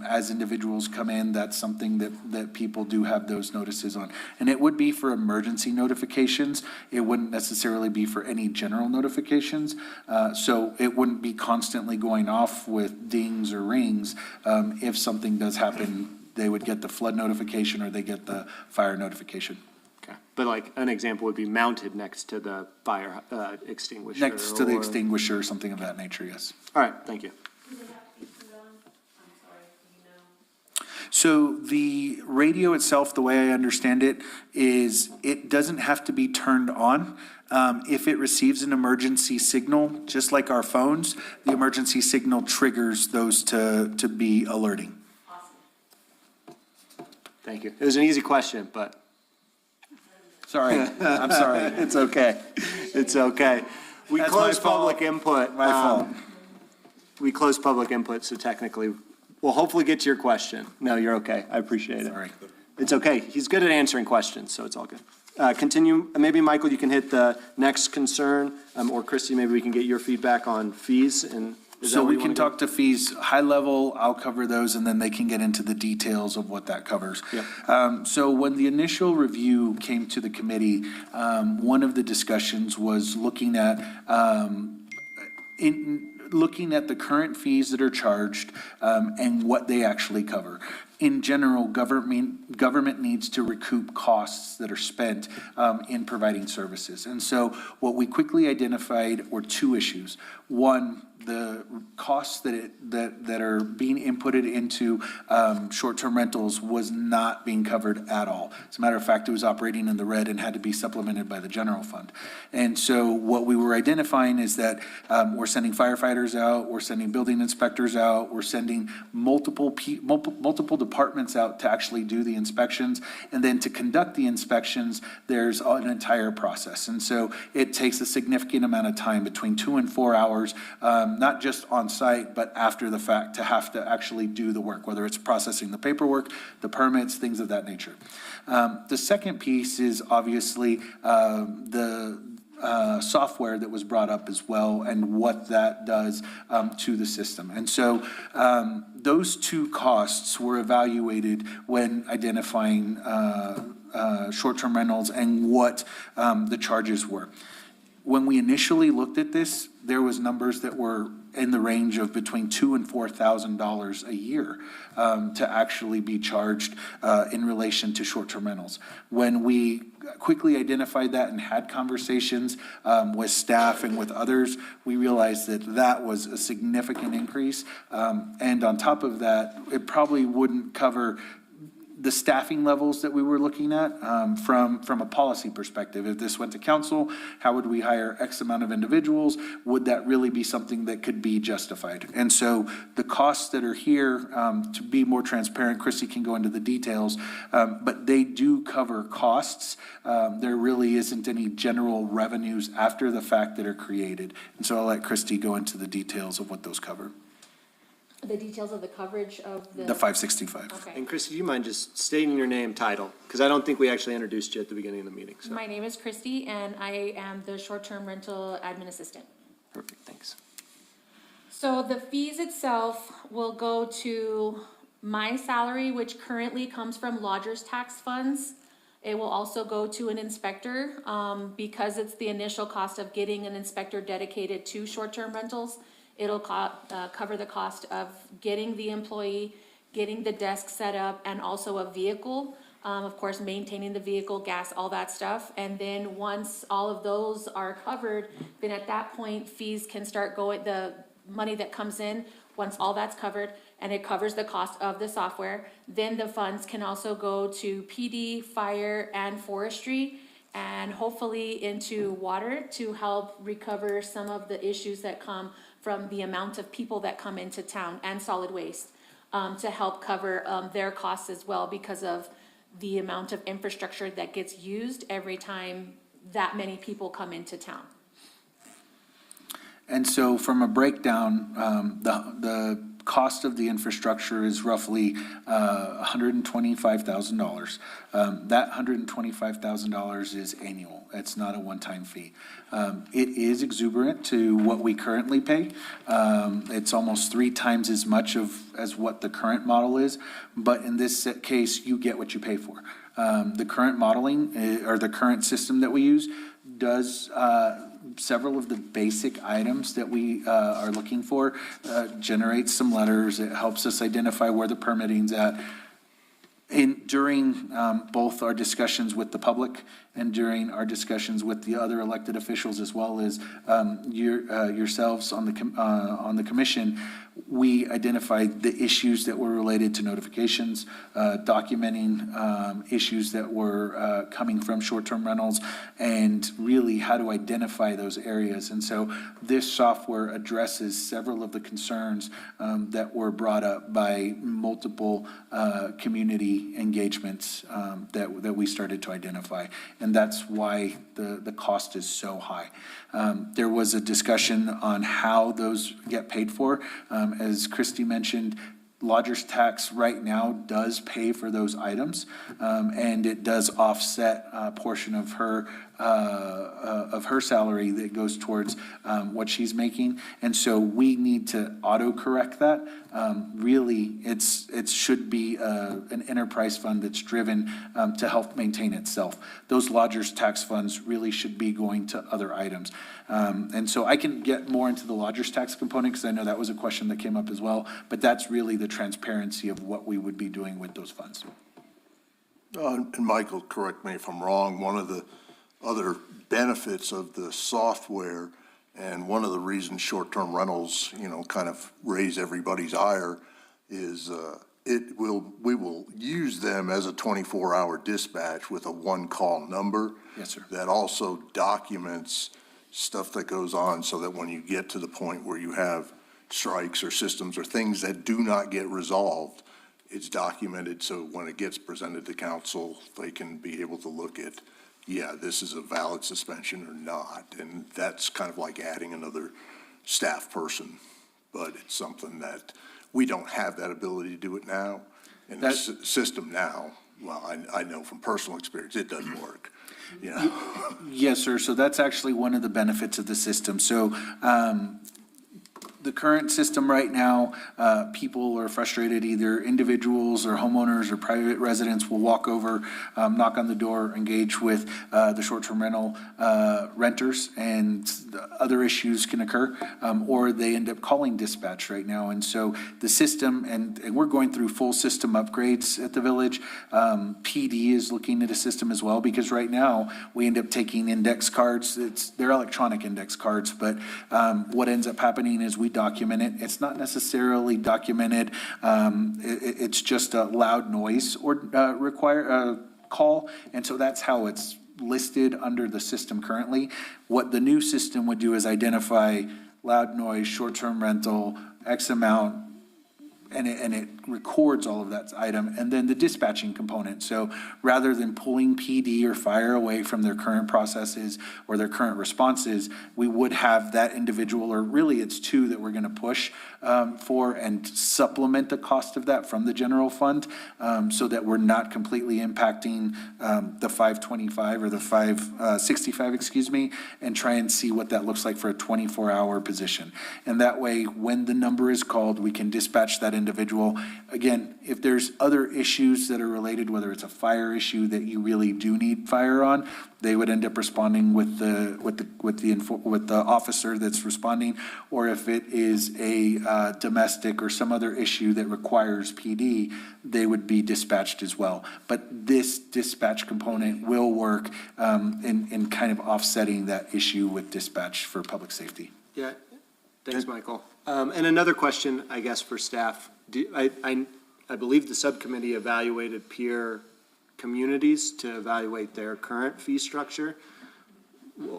as individuals come in, that's something that people do have those notices on. And it would be for emergency notifications. It wouldn't necessarily be for any general notifications. So it wouldn't be constantly going off with dings or rings if something does happen they would get the flood notification or they get the fire notification. Okay. But like, an example would be mounted next to the fire extinguisher. Next to the or- extinguisher or something of that nature, yes. All right, thank you. So the radio itself, the way I understand it, is it doesn't have to be turned on. If it receives an emergency signal, just like our phones, the emergency signal triggers those to be alerting. Thank you. It was an easy question, but. Sorry, I'm sorry. It's okay. It's okay. We That's my closed fault. public input. My fault. We closed public input, so technically, we'll hopefully get to your question. No, you're okay. I appreciate it. Sorry. It's okay. He's good at answering questions, so it's all good. Continue, maybe Michael, you can hit the next concern, or Christie, maybe we can get your feedback on fees and. is that So where we you can wanna go? talk to fees, high level, I'll cover those, and then they can get into the details of what that covers. Yep. So when the initial review came to the committee, one of the discussions was looking at, looking at the current fees that are charged, and what they actually cover. In general, government needs to recoup costs that are spent in providing services. And so what we quickly identified were two issues. One, the costs that are being inputted into short-term rentals was not being covered at all. As a matter of fact, it was operating in the red and had to be supplemented by the general fund. And so what we were identifying is that we're sending firefighters out, we're sending building inspectors out, we're sending multiple departments out to actually do the inspections. And then to conduct the inspections, there's an entire process. And so it takes a significant amount of time, between 2 and 4 hours, not just on site, but after the fact, to have to actually do the work, whether it's processing the paperwork, the permits, things of that nature. The second piece is obviously the software that was brought up as well and what that does to the system. And so those two costs were evaluated when identifying short-term rentals and what the charges were. When we initially looked at this, there was numbers that were in the range of between $2,000 and $4,000 a year to actually be charged in relation to short-term rentals. When we quickly identified that and had conversations with staff and with others, we realized that that was a significant increase. And on top of that, it probably wouldn't cover the staffing levels that we were looking at from a policy perspective. If this went to council, how would we hire X amount of individuals? Would that really be something that could be justified? And so the costs that are here, to be more transparent, Chrissy can go into the details, but they do cover costs. There really isn't any general revenues after the fact that are created. And so I'll let Christy go into the details of what those cover. The details of the coverage of the. The 565. Okay. And Christie, do you mind just stating your name, title? Because I don't think we actually introduced you at the beginning of the meeting, so. My name is Christy, and I am the short-term rental admin assistant. Perfect, thanks. So the fees itself will go to my salary, which currently comes from lodgers tax funds. It will also go to an inspector, because it's the initial cost of getting an inspector dedicated to short-term rentals. It'll cover the cost of getting the employee, getting the desk set up, and also a vehicle. Of course, maintaining the vehicle, gas, all that stuff. And then once all of those are covered, then at that point, fees can start going, the money that comes in, once all that's covered, and it covers the cost of the software, then the funds can also go to PD, fire, and forestry, and hopefully into water to help recover some of the issues that come from the amount of people that come into town, and solid waste, to help cover their costs as well, because of the amount of infrastructure that gets used every time that many people come into town. And so from a breakdown, the cost of the infrastructure is roughly $125,000. That $125,000 is annual. It's not a one-time fee. It is exuberant to what we currently pay. It's almost 3 times as much as what the current model is, but in this case, you get what you pay for. The current modeling, or the current system that we use, does several of the basic items that we are looking for, generates some letters. It helps us identify where the permitting's at. During both our discussions with the public and during our discussions with the other elected officials, as well as yourselves on the commission, we identified the issues that were related to notifications, documenting issues that were coming from short-term rentals, and really how to identify those areas. And so this software addresses several of the concerns that were brought up by multiple community engagements that we started to identify. And that's why the cost is so high. There was a discussion on how those get paid for. As Christy mentioned, lodger's tax right now does pay for those items, and it does offset a portion of her salary that goes towards what she's making. And so we need to auto-correct that. Really, it should be an enterprise fund that's driven to help maintain itself. Those lodger's tax funds really should be going to other items. And so I can get more into the lodger's tax component, because I know that was a question that came up as well, but that's really the transparency of what we would be doing with those funds. And Michael, correct me if I'm wrong, one of the other benefits of the software, and one of the reasons short-term rentals, kind of raise everybody's ire, is we will use them as a 24-hour dispatch with a one-call number. Yes, sir. That also documents stuff that goes on, so that when you get to the point where you have strikes or systems or things that do not get resolved, it's documented, so when it gets presented to council, they can be able to look at, yeah, this is a valid suspension or not. And that's kind of like adding another staff person, but it's something that we don't have that ability to do it now. And the system now, well, I know from personal experience, it doesn't work. Yes, sir. So that's actually one of the benefits of the system. So the current system right now, people are frustrated, either individuals or homeowners or private residents will walk over, knock on the door, engage with the short-term rental renters, and other issues can occur, or they end up calling dispatch right now. And so the system, and we're going through full system upgrades at the village. PD is looking at a system as well, because right now we end up taking index cards. They're electronic index cards, but what ends up happening is we document it. It's not necessarily documented. It's just a loud noise or call. And so that's how it's listed under the system currently. What the new system would do is identify loud noise, short-term rental, X amount, and it records all of that item, and then the dispatching component. So rather than pulling PD or fire away from their current processes or their current responses, we would have that individual, or really it's two that we're going to push for, and supplement the cost of that from the general fund, so that we're not completely impacting the 525 or the 565, and try and see what that looks like for a 24-hour position. And that way, when the number is called, we can dispatch that individual. Again, if there's other issues that are related, whether it's a fire issue that you really do need fire on, they would end up responding with the officer that's responding. Or if it is a domestic or some other issue that requires PD, they would be dispatched as well. But this dispatch component will work in kind of offsetting that issue with dispatch for public safety. Yeah, thanks, Michael. And another question, I guess, for staff. I believe the subcommittee evaluated peer communities to evaluate their current fee structure.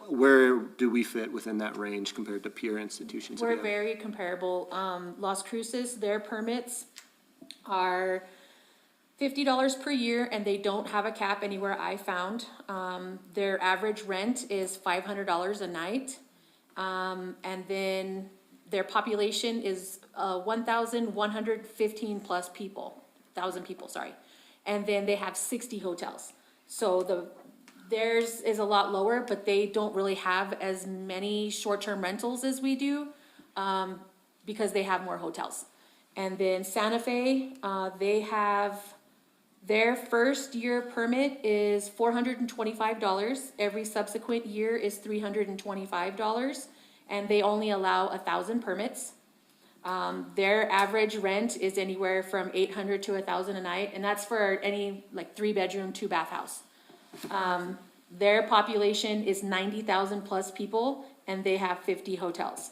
Where do we fit within that range compared to peer institutions? We're very comparable. Las Cruces, their permits are $50 per year, and they don't have a cap anywhere I found. Their average rent is $500 a night. And then their population is 1,115 plus people, 1,000 people, sorry. And then they have 60 hotels. So theirs is a lot lower, but they don't really have as many short-term rentals as we do, because they have more hotels. And then Santa Fe, they have, their first year permit is $425. Every subsequent year is $325. And they only allow 1,000 permits. Their average rent is anywhere from $800 to $1,000 a night, and that's for any like 3-bedroom, 2-bath house. Their population is 90,000 plus people, and they have 50 hotels.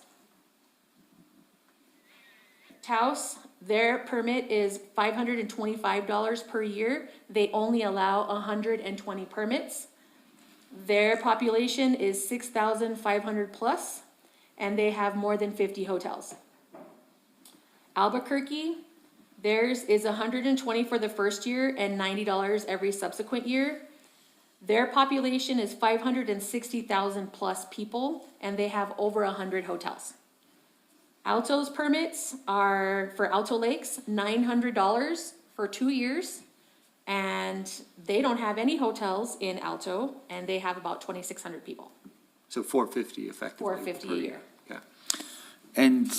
Taos, their permit is $525 per year. They only allow 120 permits. Their population is 6,500 plus, and they have more than 50 hotels. Albuquerque, theirs is 120 for the first year and $90 every subsequent year. Their population is 560,000 plus people, and they have over 100 hotels. Alto's permits are, for Alto Lakes, $900 for 2 years, and they don't have any hotels in Alto, and they have about 2,600 people. So 450 effectively. $450 a year. Yeah. And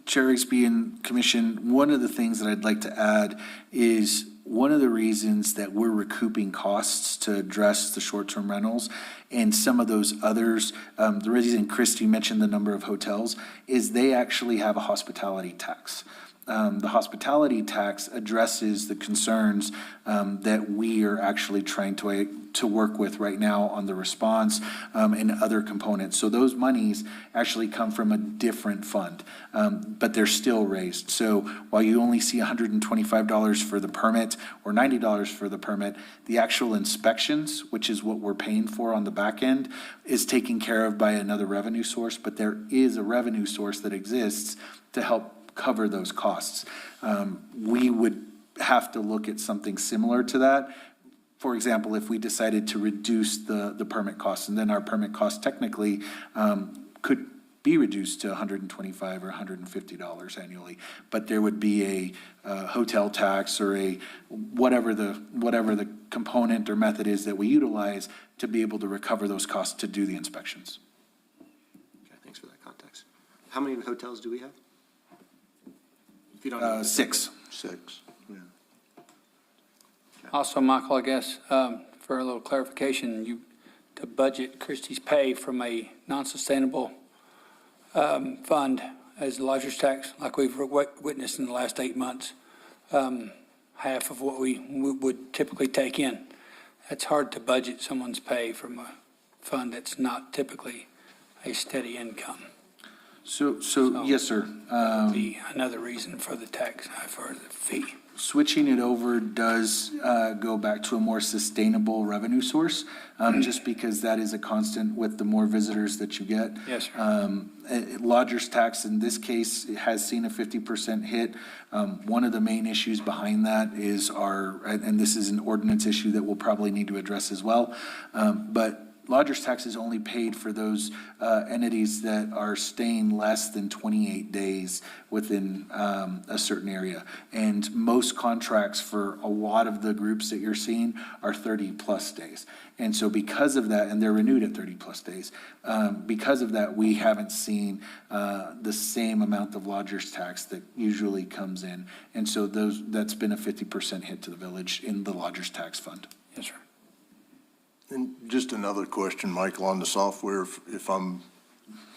Chair Rigsby and Commission, one of the things that I'd like to add is one of the reasons that we're recouping costs to address the short-term rentals and some of those others, the reason Christy mentioned the number of hotels, is they actually have a hospitality tax. The hospitality tax addresses the concerns that we are actually trying to work with right now on the response and other components. So those monies actually come from a different fund, but they're still raised. So while you only see $125 for the permit or $90 for the permit, the actual inspections, which is what we're paying for on the back end, is taken care of by another revenue source, but there is a revenue source that exists to help cover those costs. We would have to look at something similar to that. For example, if we decided to reduce the permit costs, and then our permit cost technically could be reduced to $125 or $150 annually, but there would be a hotel tax or a whatever the component or method is that we utilize to be able to recover those costs to do the inspections. Okay, thanks for that context. How many hotels do we have? If you don't know. 6. 6, yeah. Also, Michael, I guess, for a little clarification, to budget Christie's pay from a non-sustainable fund as lodger's tax, like we've witnessed in the last 8 months, half of what we would typically take in. It's hard to budget someone's pay from a fund that's not typically a steady income. So yes, sir. That would be another reason for the tax, for the fee. Switching it over does go back to a more sustainable revenue source, just because that is a constant with the more visitors that you get. Yes, sir. Lodger's tax in this case has seen a 50% hit. One of the main issues behind that is and this is an ordinance issue that we'll probably need to address as well, but lodger's tax is only paid for those entities that are staying less than 28 days within a certain area. And most contracts for a lot of the groups that you're seeing are 30-plus days. And so because of that, and they're renewed at 30-plus days, because of that, we haven't seen the same amount of lodger's tax that usually comes in. And so that's been a 50% hit to the village in the lodger's tax fund. Yes, sir. And just another question, Michael, on the software, if I'm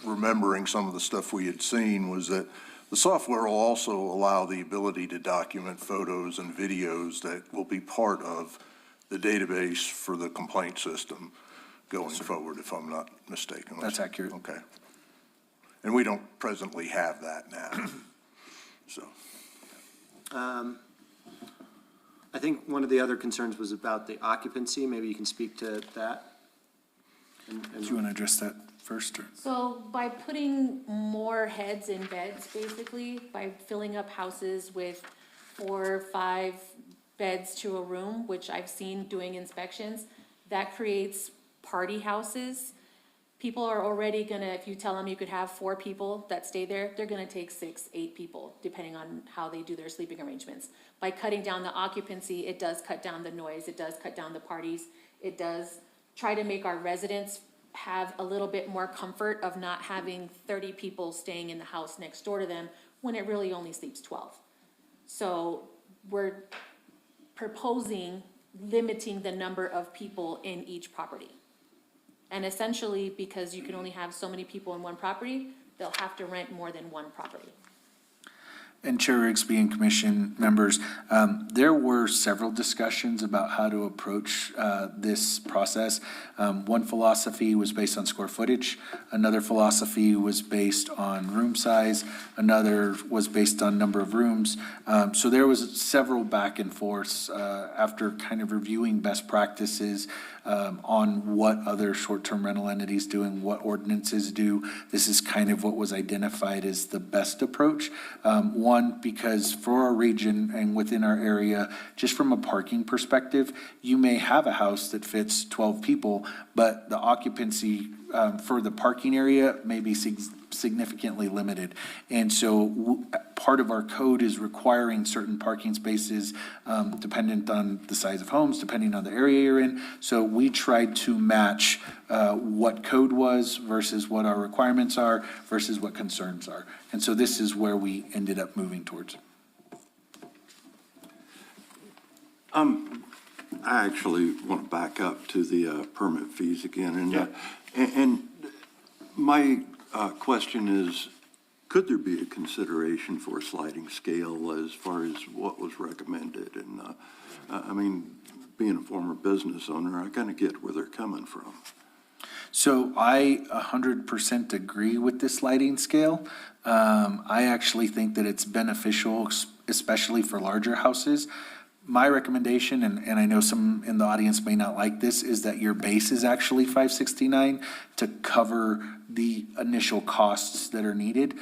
remembering some of the stuff we had seen, was that the software will also allow the ability to document photos and videos that will be part of the database for the complaint system going forward, if I'm not mistaken. That's accurate. Okay. And we don't presently have that now, so. I think one of the other concerns was about the occupancy. Maybe you can speak to that. Do you want to address that first? Or? So by putting more heads in beds, basically, by filling up houses with 4 or 5 beds to a room, which I've seen doing inspections, that creates party houses. People are already gonna, if you tell them you could have 4 people that stay there, they're gonna take 6, 8 people, depending on how they do their sleeping arrangements. By cutting down the occupancy, it does cut down the noise, it does cut down the parties, it does try to make our residents have a little bit more comfort of not having 30 people staying in the house next door to them when it really only sleeps 12. So we're proposing limiting the number of people in each property. And essentially, because you can only have so many people in one property, they'll have to rent more than one property. And Chair Rigsby and Commission members, there were several discussions about how to approach this process. One philosophy was based on square footage. Another philosophy was based on room size. Another was based on number of rooms. So there was several back and forths after kind of reviewing best practices on what other short-term rental entities do and what ordinances do. This is kind of what was identified as the best approach. One, because for our region and within our area, just from a parking perspective, you may have a house that fits 12 people, but the occupancy for the parking area may be significantly limited. And so part of our code is requiring certain parking spaces dependent on the size of homes, depending on the area you're in. So we tried to match what code was versus what our requirements are versus what concerns are. And so this is where we ended up moving towards. I actually want to back up to the permit fees again. And my question is, could there be a consideration for a sliding scale as far as what was recommended? And I mean, being a former business owner, I kind of get where they're coming from. So I 100% agree with this sliding scale. I actually think that it's beneficial, especially for larger houses. My recommendation, and I know some in the audience may not like this, is that your base is actually $569 to cover the initial costs that are needed,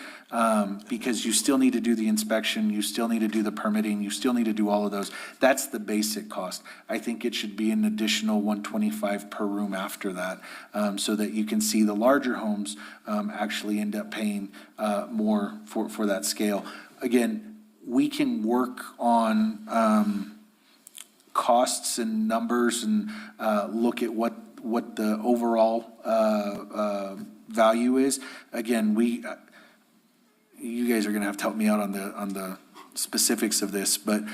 because you still need to do the inspection, you still need to do the permitting, you still need to do all of those. That's the basic cost. I think it should be an additional $125 per room after that, so that you can see the larger homes actually end up paying more for that scale. Again, we can work on costs and numbers and look at what the overall value is. Again, you guys are gonna have to help me out on the specifics of this, but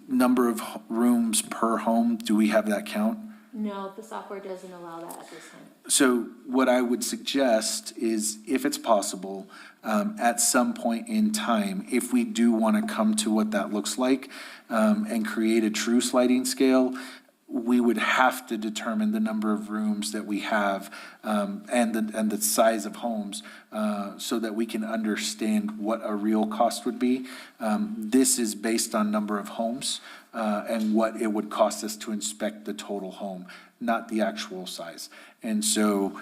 number of rooms per home, do we have that count? No, the software doesn't allow that at this time. So what I would suggest is, if it's possible, at some point in time, if we do want to come to what that looks like and create a true sliding scale, we would have to determine the number of rooms that we have and the size of homes so that we can understand what a real cost would be. This is based on number of homes and what it would cost us to inspect the total home, not the actual size. And so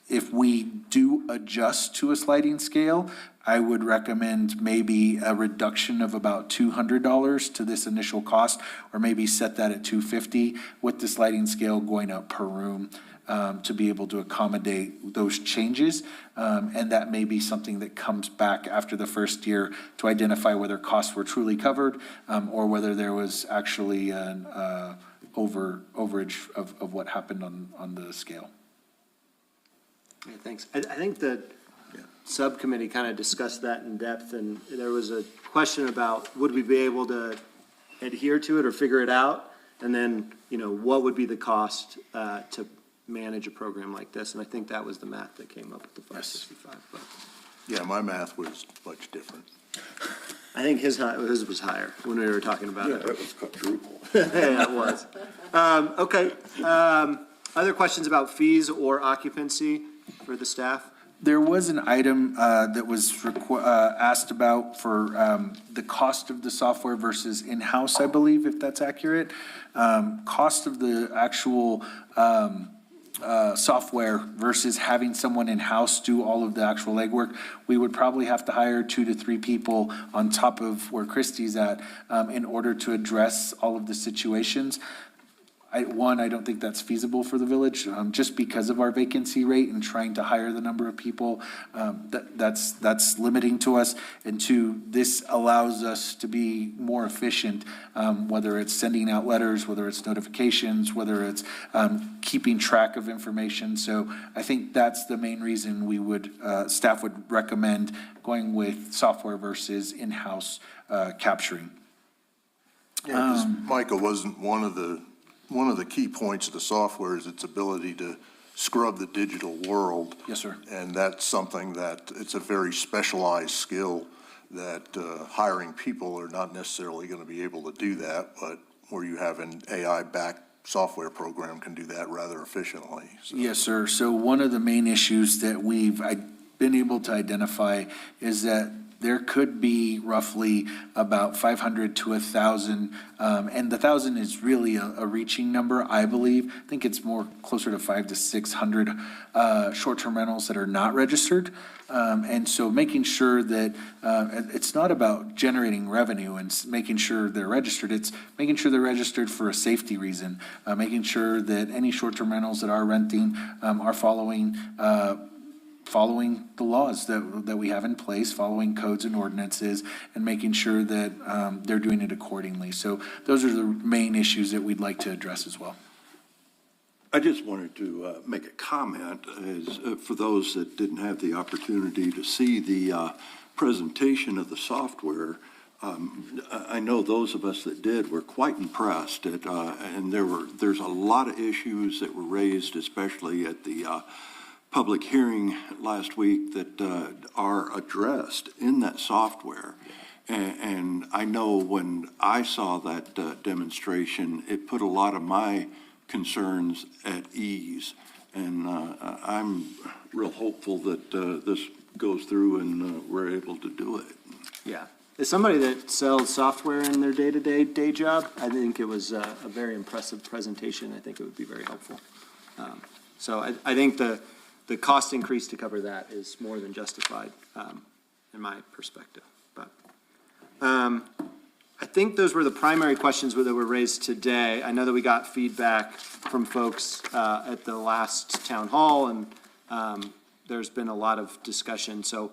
if we do adjust to a sliding scale, I would recommend maybe a reduction of about $200 to this initial cost, or maybe set that at $250 with the sliding scale going up per room to be able to accommodate those changes. And that may be something that comes back after the first year to identify whether costs were truly covered or whether there was actually an overage of what happened on the scale. Yeah, thanks. I think the subcommittee kind of discussed that in depth, and there was a question about, would we be able to adhere to it or figure it out? And then, what would be the cost to manage a program like this? And I think that was the math that came up with the 565. But Yeah, my math was much different. I think his was higher when we were talking about it. That was quadruple. Yeah, it was. Okay. Other questions about fees or occupancy for the staff? There was an item that was asked about for the cost of the software versus in-house, I believe, if that's accurate. Cost of the actual software versus having someone in-house do all of the actual legwork. We would probably have to hire 2 to 3 people on top of where Christie's at in order to address all of the situations. I don't think that's feasible for the village, just because of our vacancy rate and trying to hire the number of people. That's limiting to us. And 2, this allows us to be more efficient, whether it's sending out letters, whether it's notifications, whether it's keeping track of information. So I think that's the main reason staff would recommend going with software versus in-house capturing. Yeah, 'cause Michael, wasn't one of the key points of the software is its ability to scrub the digital world. Yes, sir. And that's something that, it's a very specialized skill that hiring people are not necessarily going to be able to do that, but where you have an AI-backed software program can do that rather efficiently. So- Yes, sir. So one of the main issues that we've been able to identify is that there could be roughly about 500 to 1,000, and the 1,000 is really a reaching number, I believe. I think it's more closer to 500 to 600 short-term rentals that are not registered. And so making sure that it's not about generating revenue and making sure they're registered, it's making sure they're registered for a safety reason, making sure that any short-term rentals that are renting are following the laws that we have in place, following codes and ordinances, and making sure that they're doing it accordingly. So those are the main issues that we'd like to address as well. I just wanted to make a comment as, for those that didn't have the opportunity to see the presentation of the software. I know those of us that did were quite impressed at, and there's a lot of issues that were raised, especially at the public hearing last week, that are addressed in that software. And I know when I saw that demonstration, it put a lot of my concerns at ease. And I'm real hopeful that this goes through and we're able to do it. Yeah. As somebody that sells software in their day job, I think it was a very impressive presentation. I think it would be very helpful. So I think the cost increase to cover that is more than justified, in my perspective. But I think those were the primary questions that were raised today. I know that we got feedback from folks at the last town hall, and there's been a lot of discussion. So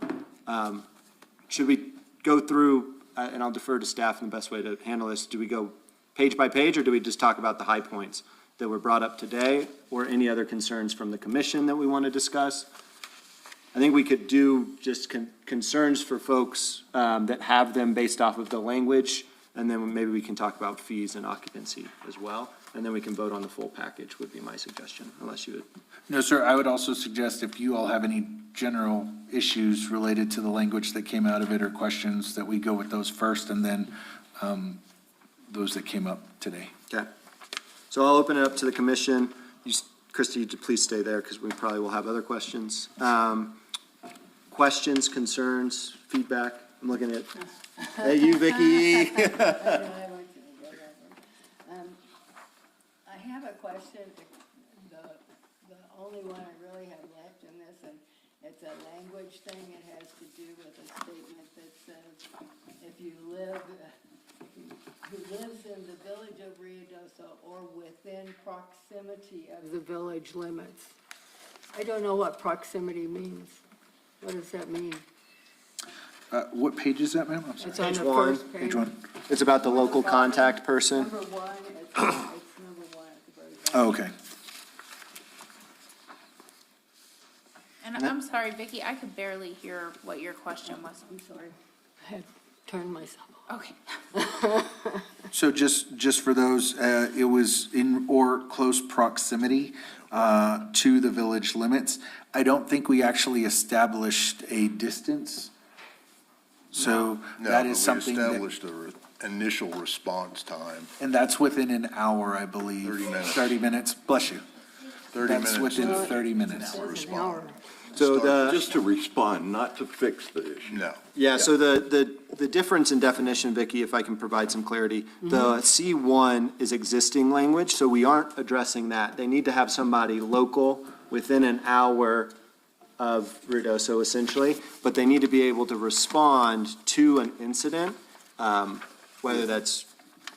should we go through, and I'll defer to staff in the best way to handle this, do we go page by page, or do we just talk about the high points that were brought up today, or any other concerns from the commission that we want to discuss? I think we could do just concerns for folks that have them based off of the language, and then maybe we can talk about fees and occupancy as well, and then we can vote on the full package, would be my suggestion, unless you would. No, sir, I would also suggest if you all have any general issues related to the language that came out of it or questions, that we go with those first, and then those that came up today. Okay. So I'll open it up to the commission. Christie, please stay there because we probably will have other questions. Questions, concerns, feedback? I'm looking at, hey, you, Vicki. I have a question. The only one I really have left in this, and it's a language thing. It has to do with a statement that says, if you live, who lives in the village of Ruidoso or within proximity of the village limits. I don't know what proximity means. What does that mean? What page is that, ma'am? I'm sorry. It's on Page the one. first page. Page one. It's about the local contact person. Number one, it's number one at the very bottom. Oh, okay. And I'm sorry, Vicki, I could barely hear what your question was. I'm sorry. I had turned myself off. Okay. So just for those, it was in or close proximity to the village limits. I don't think we actually established a distance. So that is something We that, established an initial response time, and that's within an hour, I believe. 30 minutes. 30 minutes, bless you. 30 minutes. That's within 30 minutes. Respond. So the, Just to respond, not to fix the issue. No. yeah, so the difference in definition, Vicki, if I can provide some clarity, the C1 is existing language, so we aren't addressing that. They need to have somebody local within an hour of Ruidoso essentially, but they need to be able to respond to an incident, whether that's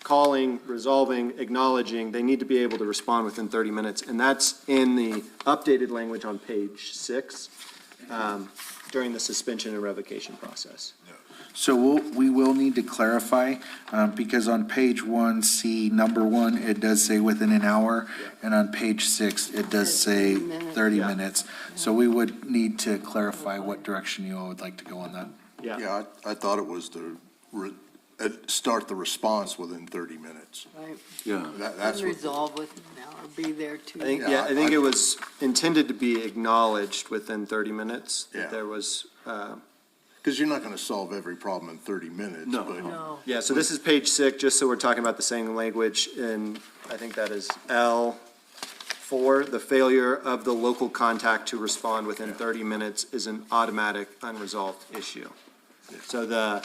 calling, resolving, acknowledging, they need to be able to respond within 30 minutes. And that's in the updated language on page 6 during the suspension and revocation process. So we will need to clarify, because on page 1C, number 1, it does say within an hour, and on page 6, it does say 30 Yeah. minutes. So we would need to clarify what direction you all would like to go on that. Yeah, I thought it was the start the response within 30 minutes. Right? Yeah. That's what, Resolve within an hour, be there too. I think it was intended to be acknowledged within 30 minutes. that Yeah. There was, because you're not going to solve every problem in 30 minutes. No. But No. yeah, so this is page 6, just so we're talking about the same language, and I think that is L4, the failure of the local contact to respond within 30 minutes is an automatic unresolved issue. So the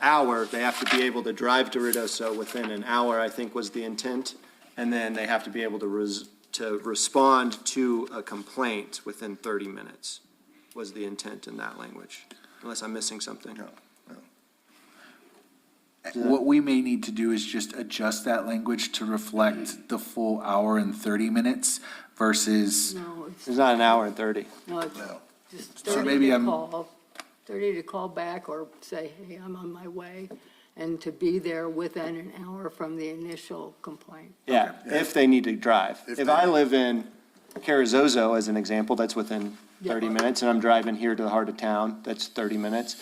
hour, they have to be able to drive to Ruidoso within an hour, I think was the intent, and then they have to be able to respond to a complaint within 30 minutes, was the intent in that language, unless I'm missing something. What we may need to do is just adjust that language to reflect the full hour and 30 minutes versus, No, It's not an hour and 30. no, it's No. just So 30 maybe to I'm- call, 30 to call back or say, hey, I'm on my way, and to be there within an hour from the initial complaint. Yeah, if they need to drive. If If they- I live in Carrizozo, as an example, that's within 30 Yeah. minutes, and I'm driving here to the heart of town, that's 30 minutes.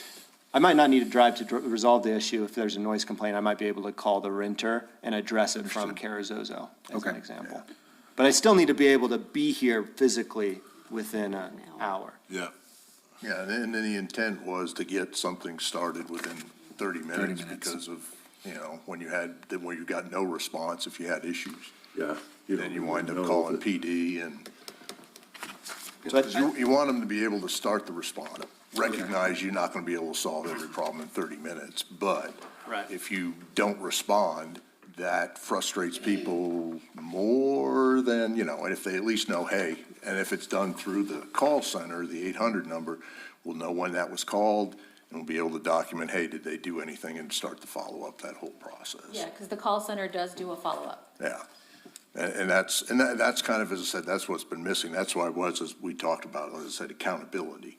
I might not need to drive to resolve the issue. If there's a noise complaint, I might be able to call the renter and address it from Carrizozo, as an Okay. example. But I still need to be able to be here physically within an hour. Yeah. Yeah, and then the intent was to get something started within 30 minutes minutes. because of, when you got no response, if you had issues. Yeah. Then you wind up know calling that- PD and, So I- 'cause you want them to be able to start the response. Recognize you're not going to be able to solve every problem in 30 minutes, but Right. if you don't respond, that frustrates people more than, and if they at least know, hey, and if it's done through the call center, the 800 number, we'll know when that was called, and we'll be able to document, hey, did they do anything, and start to follow up that whole process. Yeah, because the call center does do a follow-up. Yeah. And that's kind of, as I said, that's what's been missing. That's why as we talked about, as I said, accountability.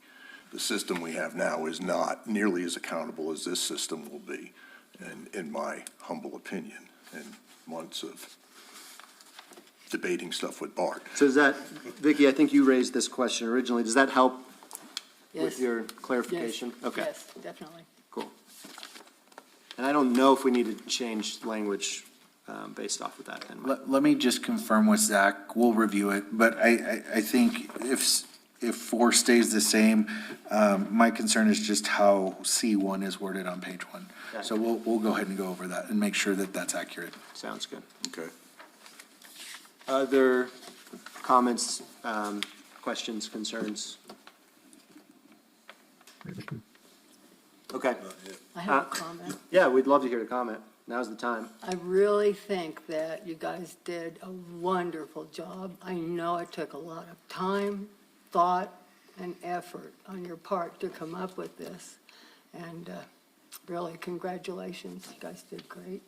The system we have now is not nearly as accountable as this system will be, in my humble opinion, and months of debating stuff with Bart. So is that, Vicky, I think you raised this question originally. Does that help Yes. with your clarification? Yes, Okay. yes, definitely. Cool. And I don't know if we need to change language based off of that then. let me just confirm with Zach, we'll review it, but I think if 4 stays the same, my concern is just how C1 is worded on page 1. Okay. So we'll go ahead and go over that and make sure that that's accurate. Sounds good. Okay. Other comments, questions, concerns? Okay. I have a comment. Yeah, we'd love to hear the comment. Now's the time. I really think that you guys did a wonderful job. I know it took a lot of time, thought, and effort on your part to come up with this. And really, congratulations, you guys did great.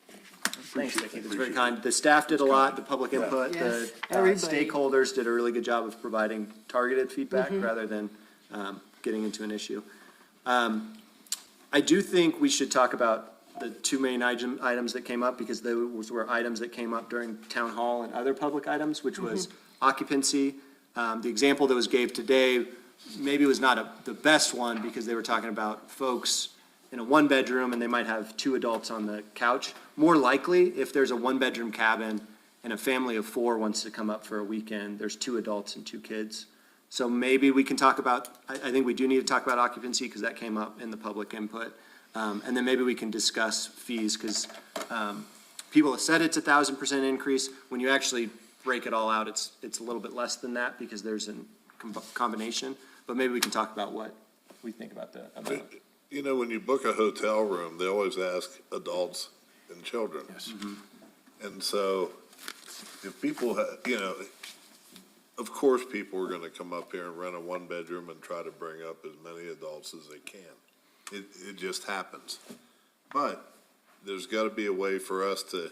Thanks, Vicki. That's very kind. The staff did a lot, the public input, the Yes, everybody. stakeholders did a really good job of providing targeted feedback rather than getting into an issue. I do think we should talk about the 2 main items that came up, because those were items that came up during town hall and other public items, which was occupancy. The example that was gave today maybe was not the best one, because they were talking about folks in a 1-bedroom and they might have 2 adults on the couch. More likely, if there's a 1-bedroom cabin and a family of 4 wants to come up for a weekend, there's 2 adults and 2 kids. So maybe we can talk about, I think we do need to talk about occupancy, because that came up in the public input. And then maybe we can discuss fees, because people have said it's 1,000% increase. When you actually break it all out, it's a little bit less than that, because there's a combination. But maybe we can talk about what we think about the amount. When you book a hotel room, they always ask adults and children. Yes. And so if people, of course, people are going to come up here and rent a 1-bedroom and try to bring up as many adults as they can. It just happens. But there's got to be a way for us to,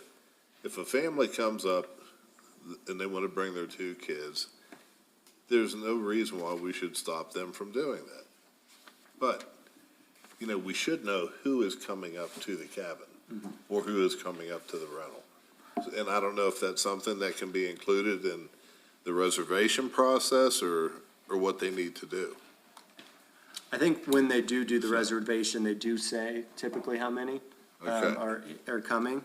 if a family comes up and they want to bring their 2 kids, there's no reason why we should stop them from doing that. But, we should know who is coming up to the cabin or who is coming up to the rental. And I don't know if that's something that can be included in the reservation process or what they need to do. I think when they do the reservation, they do say typically how many Okay. are coming.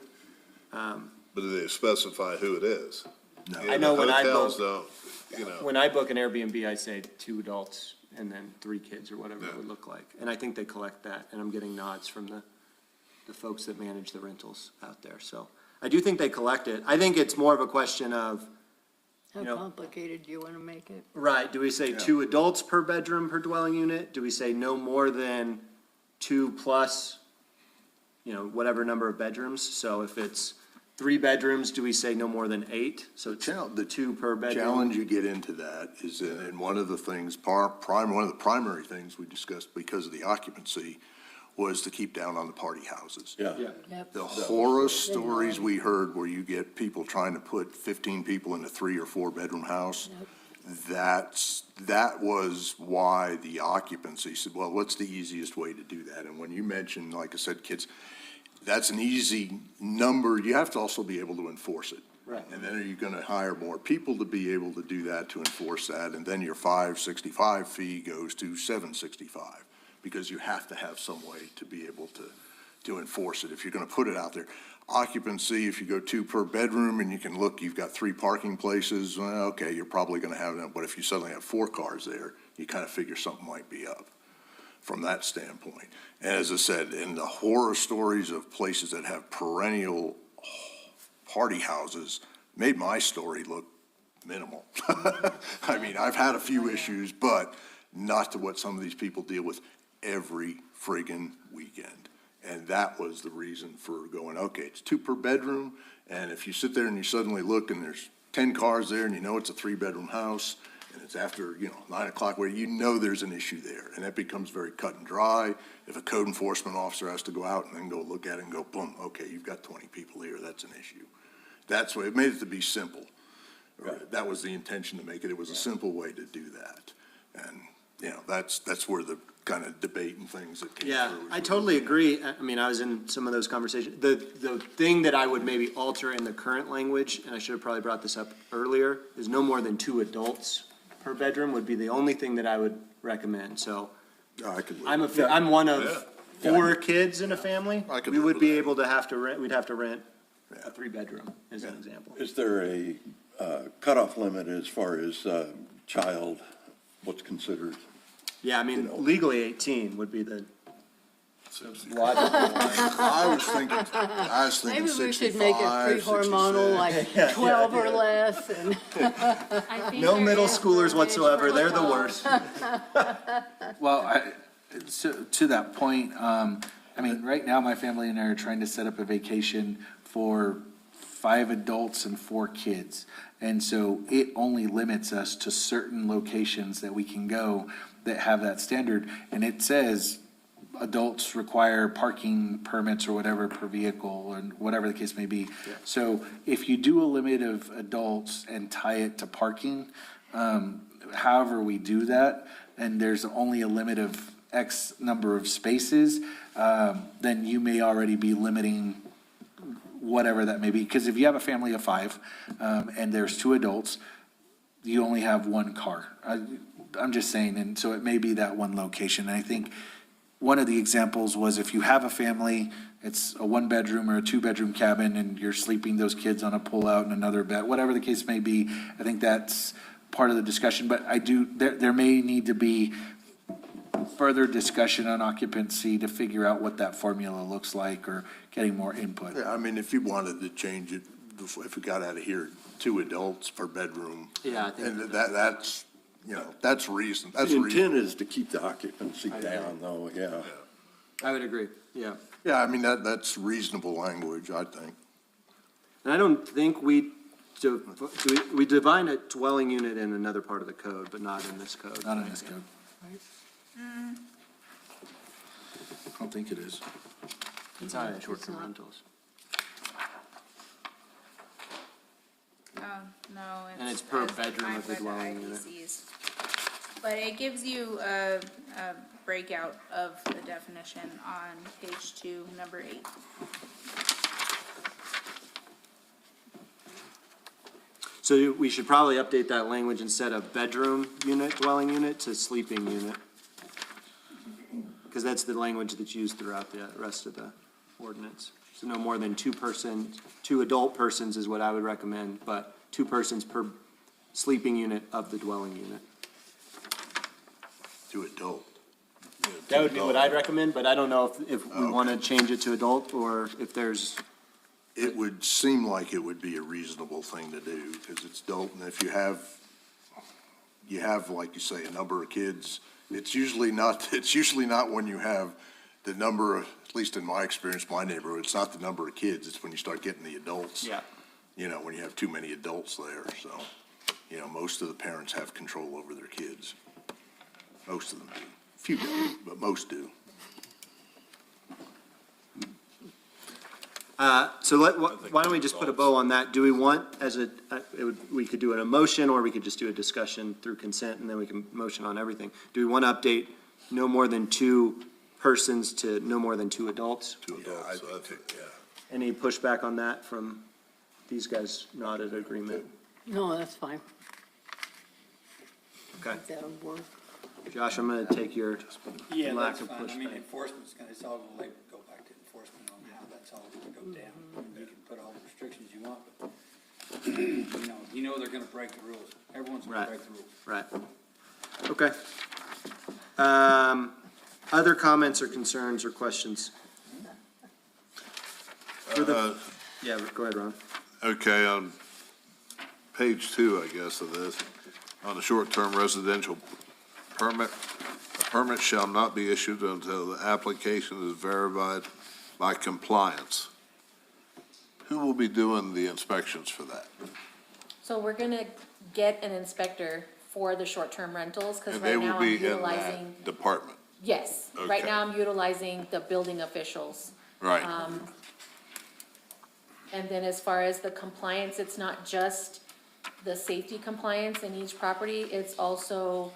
But do they specify who it is? No. Yeah, I know the when I hotels book, don't, you know. when I book an Airbnb, I say 2 adults and then 3 kids or whatever it would look like. And I think they collect that, and I'm getting nods from the folks that manage the rentals out there. So I do think they collect it. I think it's more of a question of, How you know, complicated do you want to make it? right, do we say 2 adults per bedroom per dwelling unit? Do we say no more than 2 plus, whatever number of bedrooms? So if it's 3 bedrooms, do we say no more than 8? So it's the 2 per bedroom? Challenge you get into that is, and one of the things, one of the primary things we discussed because of the occupancy was to keep down on the party houses. Yeah. Yep. The horror stories we heard where you get people trying to put 15 people in a 3 or 4 bedroom house, that was why the occupancy said, well, what's the easiest way to do that? And when you mentioned, like I said, kids, that's an easy number. You have to also be able to enforce it. Right. And then are you going to hire more people to be able to do that, to enforce that? And then your $565 fee goes to $765 because you have to have some way to be able to enforce it. If you're going to put it out there, occupancy, if you go 2 per bedroom and you can look, you've got 3 parking places, well, okay, you're probably going to have that. But if you suddenly have 4 cars there, you kind of figure something might be up from that standpoint. And as I said, in the horror stories of places that have perennial party houses made my story look minimal. I mean, I've had a few issues, but not to what some of these people deal with every friggin' weekend. And that was the reason for going, okay, it's 2 per bedroom, and if you sit there and you suddenly look and there's 10 cars there and you know it's a 3-bedroom house, and it's after, 9 o'clock, where you know there's an issue there, and that becomes very cut and dry. If a code enforcement officer has to go out and then go look at it and go, boom, okay, you've got 20 people here, that's an issue. That's why it made it to be simple. That was the intention to make it. It was a simple way to do that. And, that's where the kind of debate and things that came through. Yeah, I totally agree. I mean, I was in some of those conversations. The thing that I would maybe alter in the current language, and I should have probably brought this up earlier, is no more than 2 adults per bedroom would be the only thing that I would recommend. So I'm one of 4 kids in a family. I could We would live be with able to have to rent, we'd have to rent a 3-bedroom as an example. Is there a cutoff limit as far as child, what's considered? Yeah, I mean, legally 18 would be the logical one. I was thinking Maybe we should make it 65, pre-hormonal, 66. like 12 or less, and No middle schoolers whatsoever, they're the worst. Well, to that point, I mean, right now, my family and I are trying to set up a vacation for 5 adults and 4 kids. And so it only limits us to certain locations that we can go that have that standard. And it says adults require parking permits or whatever per vehicle and whatever the case may be. So if you do a limit of adults and tie it to parking, however we do that, and there's only a limit of X number of spaces, then you may already be limiting whatever that may be. Because if you have a family of 5 and there's 2 adults, you only have 1 car. I'm just saying, and so it may be that one location. And I think one of the examples was if you have a family, it's a 1-bedroom or a 2-bedroom cabin, and you're sleeping those kids on a pull-out in another bed, whatever the case may be. I think that's part of the discussion. But there may need to be further discussion on occupancy to figure out what that formula looks like, or getting more input. Yeah, I mean, if you wanted to change it, if we got out of here, 2 adults per bedroom. Yeah, I think And that's, that's reason, that's The reason. intent is to keep the occupancy down, though, yeah. I would agree, yeah. Yeah, I mean, that's reasonable language, I think. And I don't think we define a dwelling unit in another part of the code, but not in this code. Not in this code. I don't think it is. It's not in short-term rentals. Oh, no. And it's per as bedroom of the defined by dwelling unit. IPCs. But it gives you a breakout of the definition on page 2, number 8. So we should probably update that language instead of bedroom unit, dwelling unit, to sleeping unit. because that's the language that's used throughout the rest of the ordinance. So no more than 2 adult persons is what I would recommend, but 2 persons per sleeping unit of the dwelling unit. To adult. That would be what I'd recommend, but I don't know if we want to change it to adult, or if there's, It would seem like it would be a reasonable thing to do, because it's adult, and if you have, like you say, a number of kids, it's usually not when you have the number of, at least in my experience, my neighborhood, it's not the number of kids, it's when you start getting the adults. yeah. You know, when you have too many adults there, so, you know, most of the parents have control over their kids. Most of them do. Few don't, but most do. So why don't we just put a bow on that? Do we want we could do an emotion, or we could just do a discussion through consent, and then we can motion on everything. Do we want to update no more than 2 persons to no more than 2 adults? To adults, so that's it, yeah. Any pushback on that from these guys? Nodded agreement. No, that's fine. Okay. That would work. Josh, I'm gonna take your Yeah, lack that's of fine. I mean, pushback. enforcement's gonna, it's all gonna go back to enforcement on how that's all gonna go down. You can put all the restrictions you want, but, you know they're gonna break the rules. Everyone's gonna Right. break the rules. Right. Okay. Other comments or concerns or questions? Yeah, go ahead, Ron. Okay, on page 2, I guess, of this, on the short-term residential permit, a permit shall not be issued until the application is verified by compliance. Who will be doing the inspections for that? So we're gonna get an inspector for the short-term rentals, because And they right will now I'm be in utilizing, that department, yes, right Okay. now I'm utilizing the building officials. right? And then as far as the compliance, it's not just the safety compliance in each property, it's also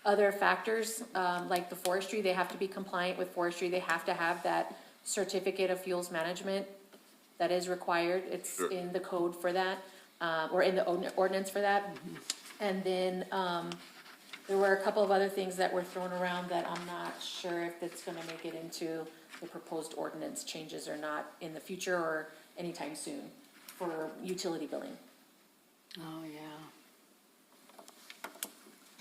other factors, like the forestry, they have to be compliant with forestry, they have to have that certificate of fuels management that is required, it's Sure. in the code for that, or in the ordinance for that. And then, there were a couple of other things that were thrown around that I'm not sure if it's gonna make it into the proposed ordinance changes or not in the future or anytime soon for utility billing. Oh, yeah.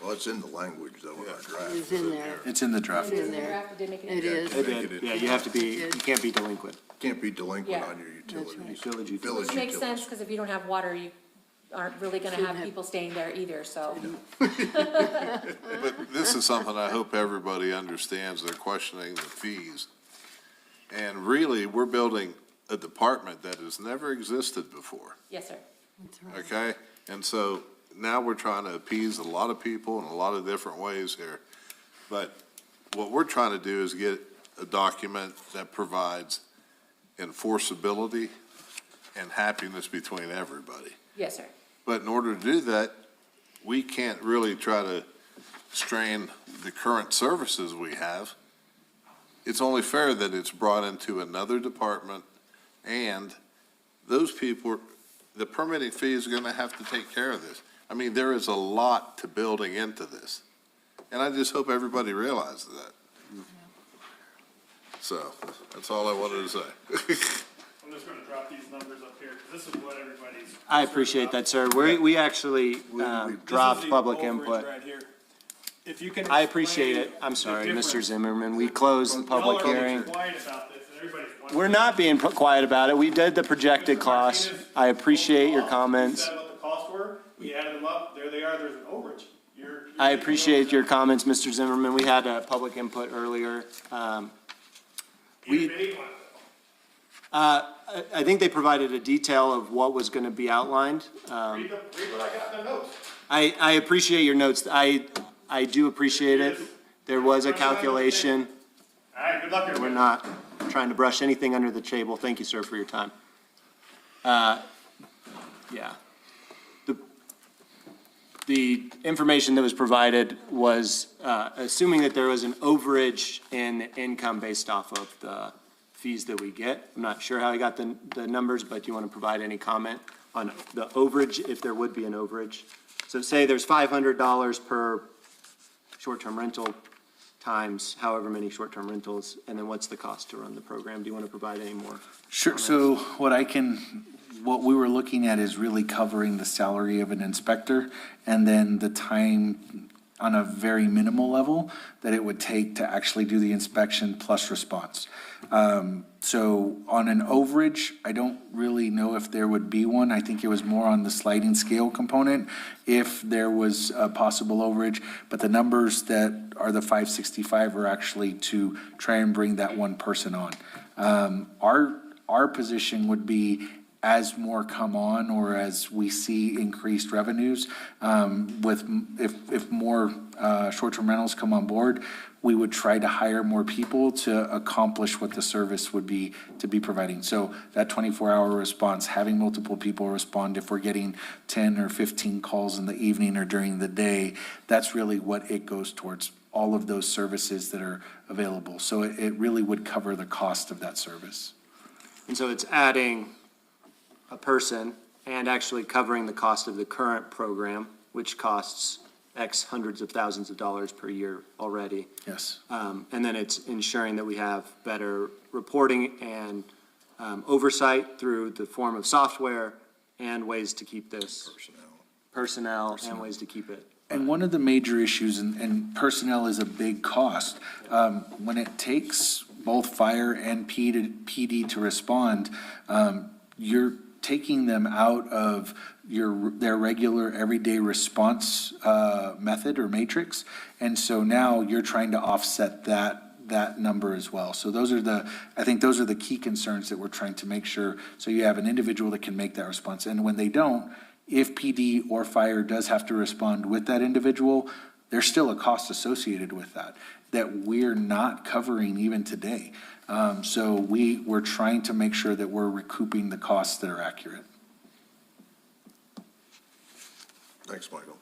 Well, it's in the language, though, in our draft. It's in there. It's in the draft. It is in the draft, it did make it. It is. It did. Yeah, you have to be, you can't be delinquent. Can't be delinquent Yeah. on your utilities. Village Village utilities. Which makes utilities. sense, because if you don't have water, you aren't really gonna Shouldn't have have- people staying there either, so. But this is something I hope everybody understands, they're questioning the fees. And really, we're building a department that has never existed before, Yes, sir. That's right. okay? And so now we're trying to appease a lot of people in a lot of different ways here. But what we're trying to do is get a document that provides enforceability and happiness between everybody. Yes, sir. But in order to do that, we can't really try to strain the current services we have. It's only fair that it's brought into another department, and those people, the permitting fee is gonna have to take care of this. I mean, there is a lot to building into this, and I just hope everybody realizes that. So, that's all I wanted to say. I'm just gonna drop these numbers up here, 'cause this is what everybody's. I appreciate that, sir. We actually dropped public This is the input. overage right here. If you can I appreciate it. explain I'm the sorry, Mr. difference. Zimmerman. We closed the public Y'all are hearing. being quiet about this, and everybody's wondering. We're not being quiet about it. We did the projected costs. I appreciate your We comments. said what the costs were, we added them up, there they are, there's an overage. You're I taking appreciate those your out. comments, Mr. Zimmerman. We had public input earlier. You paid one. I think they provided a detail of what was going to be outlined. Read what I got in the notes. I appreciate your notes. I do appreciate it. There was a calculation. All right, good luck, We're everybody. not trying to brush anything under the table. Thank you, sir, for your time. Yeah. The information that was provided was assuming that there was an overage in income based off of the fees that we get. I'm not sure how I got the numbers, but do you want to provide any comment on the overage, if there would be an overage? So say there's $500 per short-term rental times however many short-term rentals, and then what's the cost to run the program? Do you want to provide any more? Sure, so what we were looking at is really covering the salary of an inspector and then the time on a very minimal level that it would take to actually do the inspection plus response. So on an overage, I don't really know if there would be one. I think it was more on the sliding scale component if there was a possible overage. But the numbers that are the 565 are actually to try and bring that one person on. Our position would be as more come on or as we see increased revenues, if more short-term rentals come on board, we would try to hire more people to accomplish what the service would be to be providing. So that 24-hour response, having multiple people respond if we're getting 10 or 15 calls in the evening or during the day, that's really what it goes towards, all of those services that are available. So it really would cover the cost of that service. And so it's adding a person and actually covering the cost of the current program, which costs X hundreds of thousands of dollars per year already. Yes. And then it's ensuring that we have better reporting and oversight through the form of software and ways to keep this. Personnel and ways to keep it. And one of the major issues, and personnel is a big cost, when it takes both fire and PD to respond, you're taking them out of their regular everyday response method or matrix. And so now you're trying to offset that number as well. So I think those are the key concerns that we're trying to make sure. So you have an individual that can make that response. And when they don't, if PD or fire does have to respond with that individual, there's still a cost associated with that we're not covering even today. So we're trying to make sure that we're recouping the costs that are accurate. Thanks, Michael.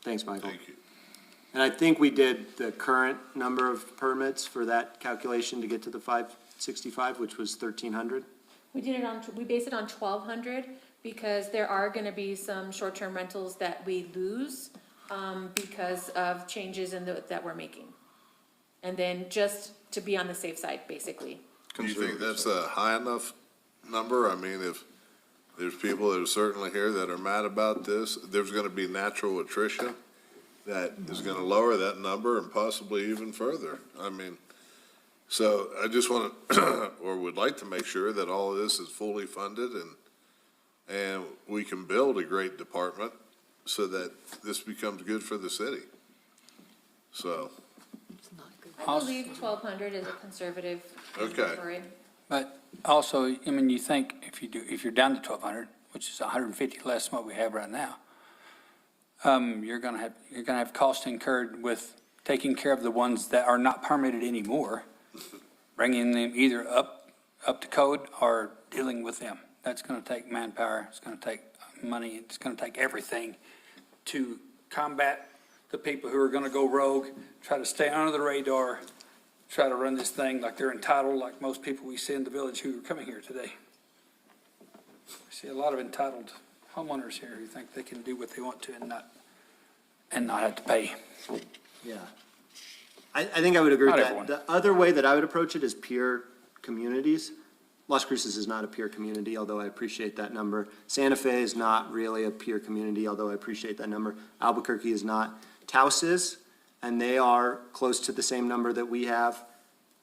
Thanks, Michael. Thank you. And I think we did the current number of permits for that calculation to get to the 565, which was 1,300. We based it on 1,200 because there are gonna be some short-term rentals that we lose, because of changes that we're making. And then just to be on the safe side, basically. Do you think that's a high enough number? I mean, if there's people that are certainly here that are mad about this, there's gonna be natural attrition that is gonna lower that number and possibly even further. I mean, so I just want to, or would like to make sure that all of this is fully funded and we can build a great department so that this becomes good for the city. So, I believe 1,200 is a conservative inventory. But also, I mean, you think if you're down to 1,200, which is 150 less than what we have right now, you're gonna have cost incurred with taking care of the ones that are not permitted anymore, bringing them either up to code or dealing with them. That's gonna take manpower, it's gonna take money, it's gonna take everything to combat the people who are gonna go rogue, try to stay under the radar, try to run this thing like they're entitled, like most people we see in the village who are coming here today. We see a lot of entitled homeowners here who think they can do what they want to and not have to pay. Yeah. I think I would agree with Not that. everyone. The other way that I would approach it is peer communities. Las Cruces is not a peer community, although I appreciate that number. Santa Fe is not really a peer community, although I appreciate that number. Albuquerque is not. Taos is, and they are close to the same number that we have.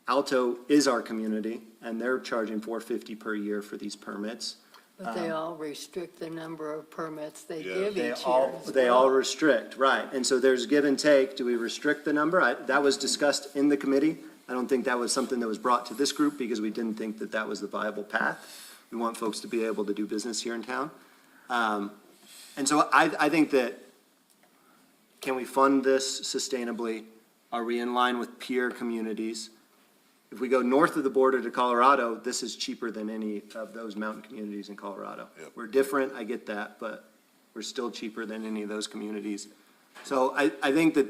Alto is our community, and they're charging $450 per year for these permits. But they all restrict the number of permits they give They each year all, as they well. all restrict, right. And so there's give and take. Do we restrict the number? That was discussed in the committee. I don't think that was something that was brought to this group because we didn't think that that was the viable path. We want folks to be able to do business here in town. And so I think that, can we fund this sustainably? Are we in line with peer communities? If we go north of the border to Colorado, this is cheaper than any of those mountain communities in Colorado. Yep. We're different, I get that, but we're still cheaper than any of those communities. So I think that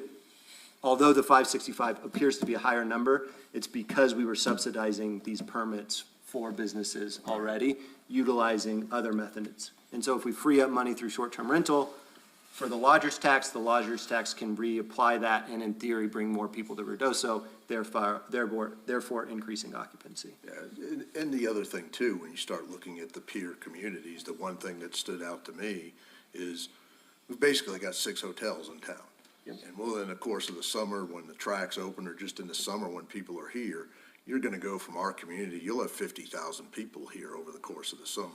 although the 565 appears to be a higher number, it's because we were subsidizing these permits for businesses already, utilizing other methods. And so if we free up money through short-term rental, for the lodger's tax can reapply that and in theory bring more people to Ruidoso, therefore increasing occupancy. Yeah, and the other thing too, when you start looking at the peer communities, the one thing that stood out to me is we've basically got 6 hotels in town. Yep. And well, in the course of the summer, when the tracks open, or just in the summer when people are here, you're gonna go from our community, you'll have 50,000 people here over the course of the summer,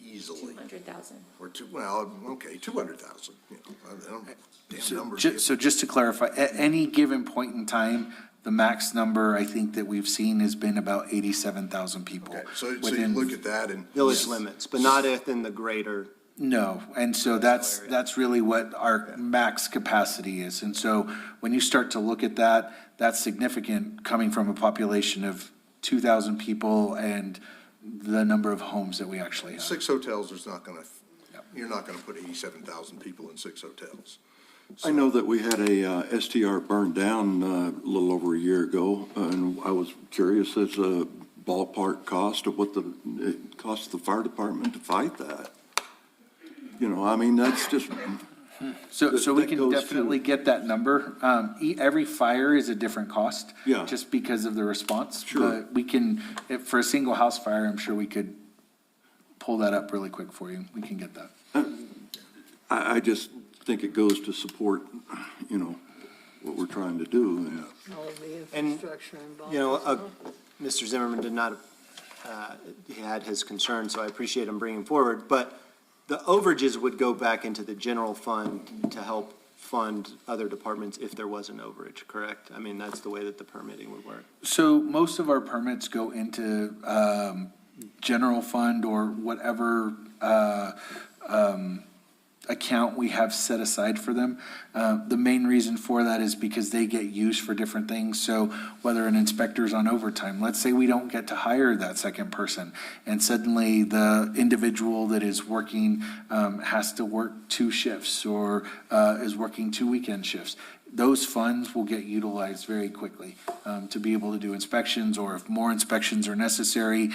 easily. 200,000. Or well, okay, 200,000, you know, I don't, damn So numbers. so just to clarify, at any given point in time, the max number I think that we've seen has been about 87,000 people. Okay, so you within- look at that and. Village limits, but not within the greater. No, and so that's really what our max capacity is. And so when you start to look at that, that's significant coming from a population of 2,000 people and the number of homes that we actually have. 6 hotels is not gonna, you're not gonna put 87,000 people in 6 hotels. I know that we had a STR burned down a little over a year ago, and I was curious as a ballpark cost of what it cost the fire department to fight that. You know, I mean, that's just. So we that can goes to- definitely get that number. Every fire is a different cost. Yeah. Just because of the response. Sure. But we can, for a single house fire, I'm sure we could pull that up really quick for you. We can get that. I just think it goes to support, you know, what we're trying to do. And All of the And, infrastructure involved. You know, Mr. Zimmerman did not, he had his concerns, so I appreciate him bringing forward, but the overages would go back into the general fund to help fund other departments if there was an overage, correct? I mean, that's the way that the permitting would work. So most of our permits go into general fund or whatever account we have set aside for them. The main reason for that is because they get used for different things. So whether an inspector's on overtime, let's say we don't get to hire that second person, and suddenly the individual that is working has to work 2 shifts or is working 2 weekend shifts. Those funds will get utilized very quickly to be able to do inspections, or if more inspections are necessary.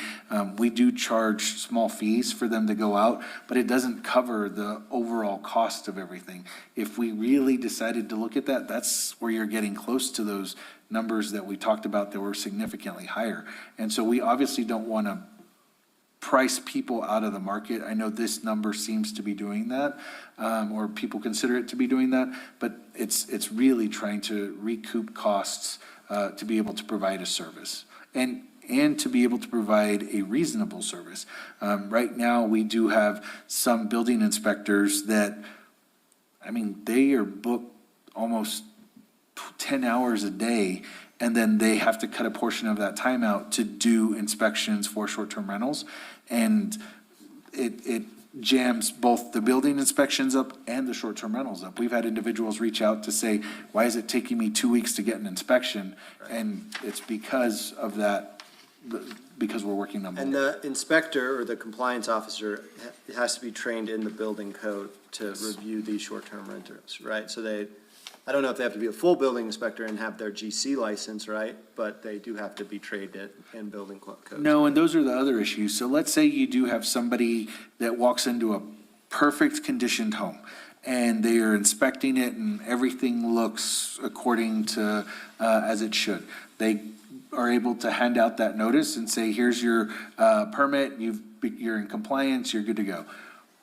We do charge small fees for them to go out, but it doesn't cover the overall cost of everything. If we really decided to look at that, that's where you're getting close to those numbers that we talked about that were significantly higher. And so we obviously don't want to price people out of the market. I know this number seems to be doing that, or people consider it to be doing that, but it's really trying to recoup costs to be able to provide a service and to be able to provide a reasonable service. Right now, we do have some building inspectors that, I mean, they are booked almost 10 hours a day, and then they have to cut a portion of that time out to do inspections for short-term rentals. And it jams both the building inspections up and the short-term rentals up. We've had individuals reach out to say, why is it taking me 2 weeks to get an inspection? And it's because of that, because we're working them. And the inspector or the compliance officer has to be trained in the building code to review these short-term renters, right? So I don't know if they have to be a full building inspector and have their GC license, right? But they do have to be trained in building code. No, and those are the other issues. So let's say you do have somebody that walks into a perfect conditioned home, and they are inspecting it and everything looks according to, as it should. They are able to hand out that notice and say, here's your permit, you're in compliance, you're good to go.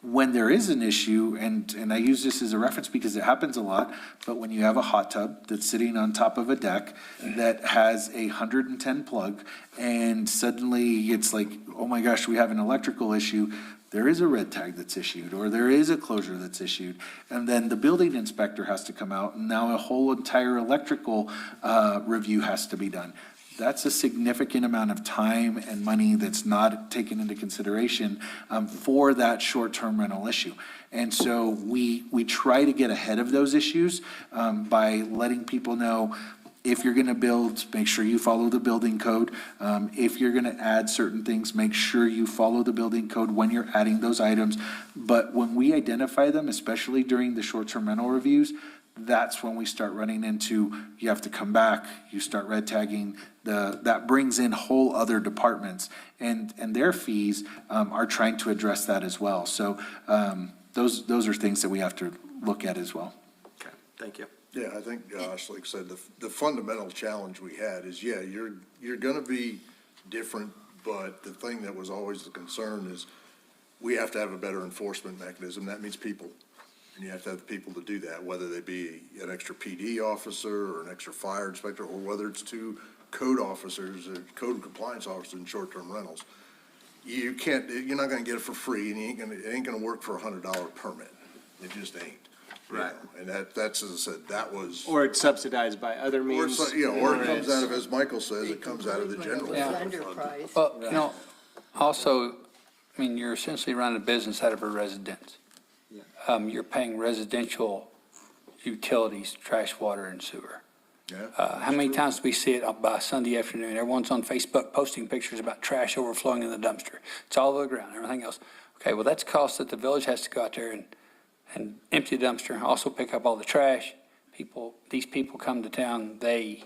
When there is an issue, and I use this as a reference because it happens a lot, but when you have a hot tub that's sitting on top of a deck that has a 110 plug, and suddenly it's like, oh my gosh, we have an electrical issue, there is a red tag that's issued, or there is a closure that's issued, and then the building inspector has to come out, and now a whole entire electrical review has to be done. That's a significant amount of time and money that's not taken into consideration for that short-term rental issue. And so we try to get ahead of those issues by letting people know, if you're going to build, make sure you follow the building code. If you're going to add certain things, make sure you follow the building code when you're adding those items. But when we identify them, especially during the short-term rental reviews, that's when we start running into, you have to come back, you start red tagging, that brings in whole other departments, and their fees are trying to address that as well. So those are things that we have to look at as well. Okay, thank you. Yeah, I think, Josh, like I said, the fundamental challenge we had is, yeah, you're gonna be different, but the thing that was always the concern is we have to have a better enforcement mechanism. That means people. And you have to have the people to do that, whether they be an extra PD officer or an extra fire inspector, or whether it's two code officers, or code and compliance officers in short-term rentals. You can't, you're not gonna get it for free, and it ain't gonna work for $100 permit. It just ain't. you Right. know. And that's, as I said, that was. Or it's subsidized by other Or, means. or it comes out of, as Michael says, it comes out of the general Yeah. fund. Underpriced. Well, you know, also, I mean, you're essentially running a business out of a residence. Yeah. You're paying residential utilities, trash, water, and sewer. Yeah. How many times do we see it by Sunday afternoon? Everyone's on Facebook posting pictures about trash overflowing in the dumpster. It's all over the ground, everything else. Okay, well, that's cost that the village has to go out there and empty the dumpster, also pick up all the trash. These people come to town, they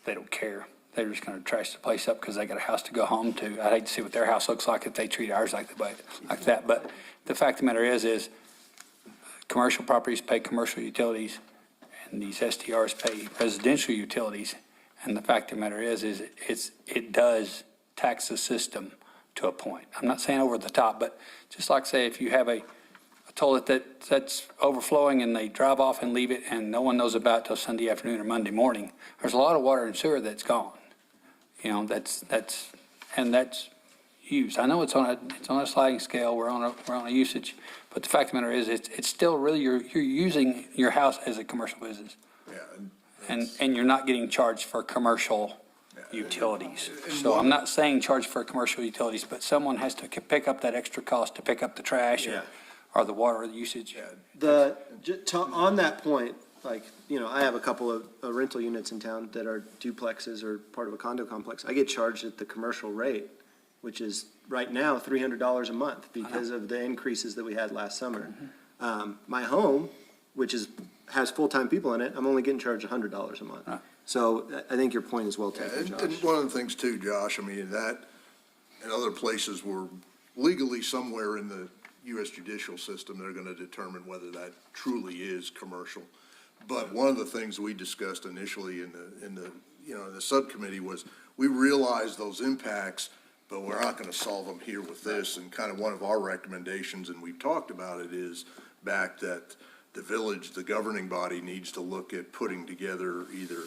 don't care. They're just gonna trash the place up because they got a house to go home to. I'd hate to see what their house looks like if they treat ours like that. But the fact of the matter is commercial properties pay commercial utilities, and these STRs pay residential utilities. And the fact of the matter is it does tax the system to a point. I'm not saying over the top, but just like say if you have a toilet that's overflowing and they drive off and leave it and no one knows about it till Sunday afternoon or Monday morning, there's a lot of water and sewer that's gone. You know, that's used. I know it's on a sliding scale, we're on a usage, but the fact of the matter is it's still really, you're using your house as a commercial business. Yeah. And you're not getting charged for commercial utilities. So I'm not saying charge for commercial utilities, but someone has to pick up that extra cost to pick up the trash Yeah. or the water usage. On that point, like, you know, I have a couple of rental units in town that are duplexes or part of a condo complex. I get charged at the commercial rate, which is right now $300 a month because of the increases that we had last summer. My home, which has full-time people in it, I'm only getting charged $100 a month. So I think your point is well taken, And Josh. one of the things too, Josh, I mean, that and other places were legally somewhere in the U.S. judicial system, they're going to determine whether that truly is commercial. But one of the things we discussed initially in the subcommittee was we realized those impacts, but we're not going to solve them here with this. And kind of one of our recommendations, and we've talked about it, is back that the village, the governing body, needs to look at putting together either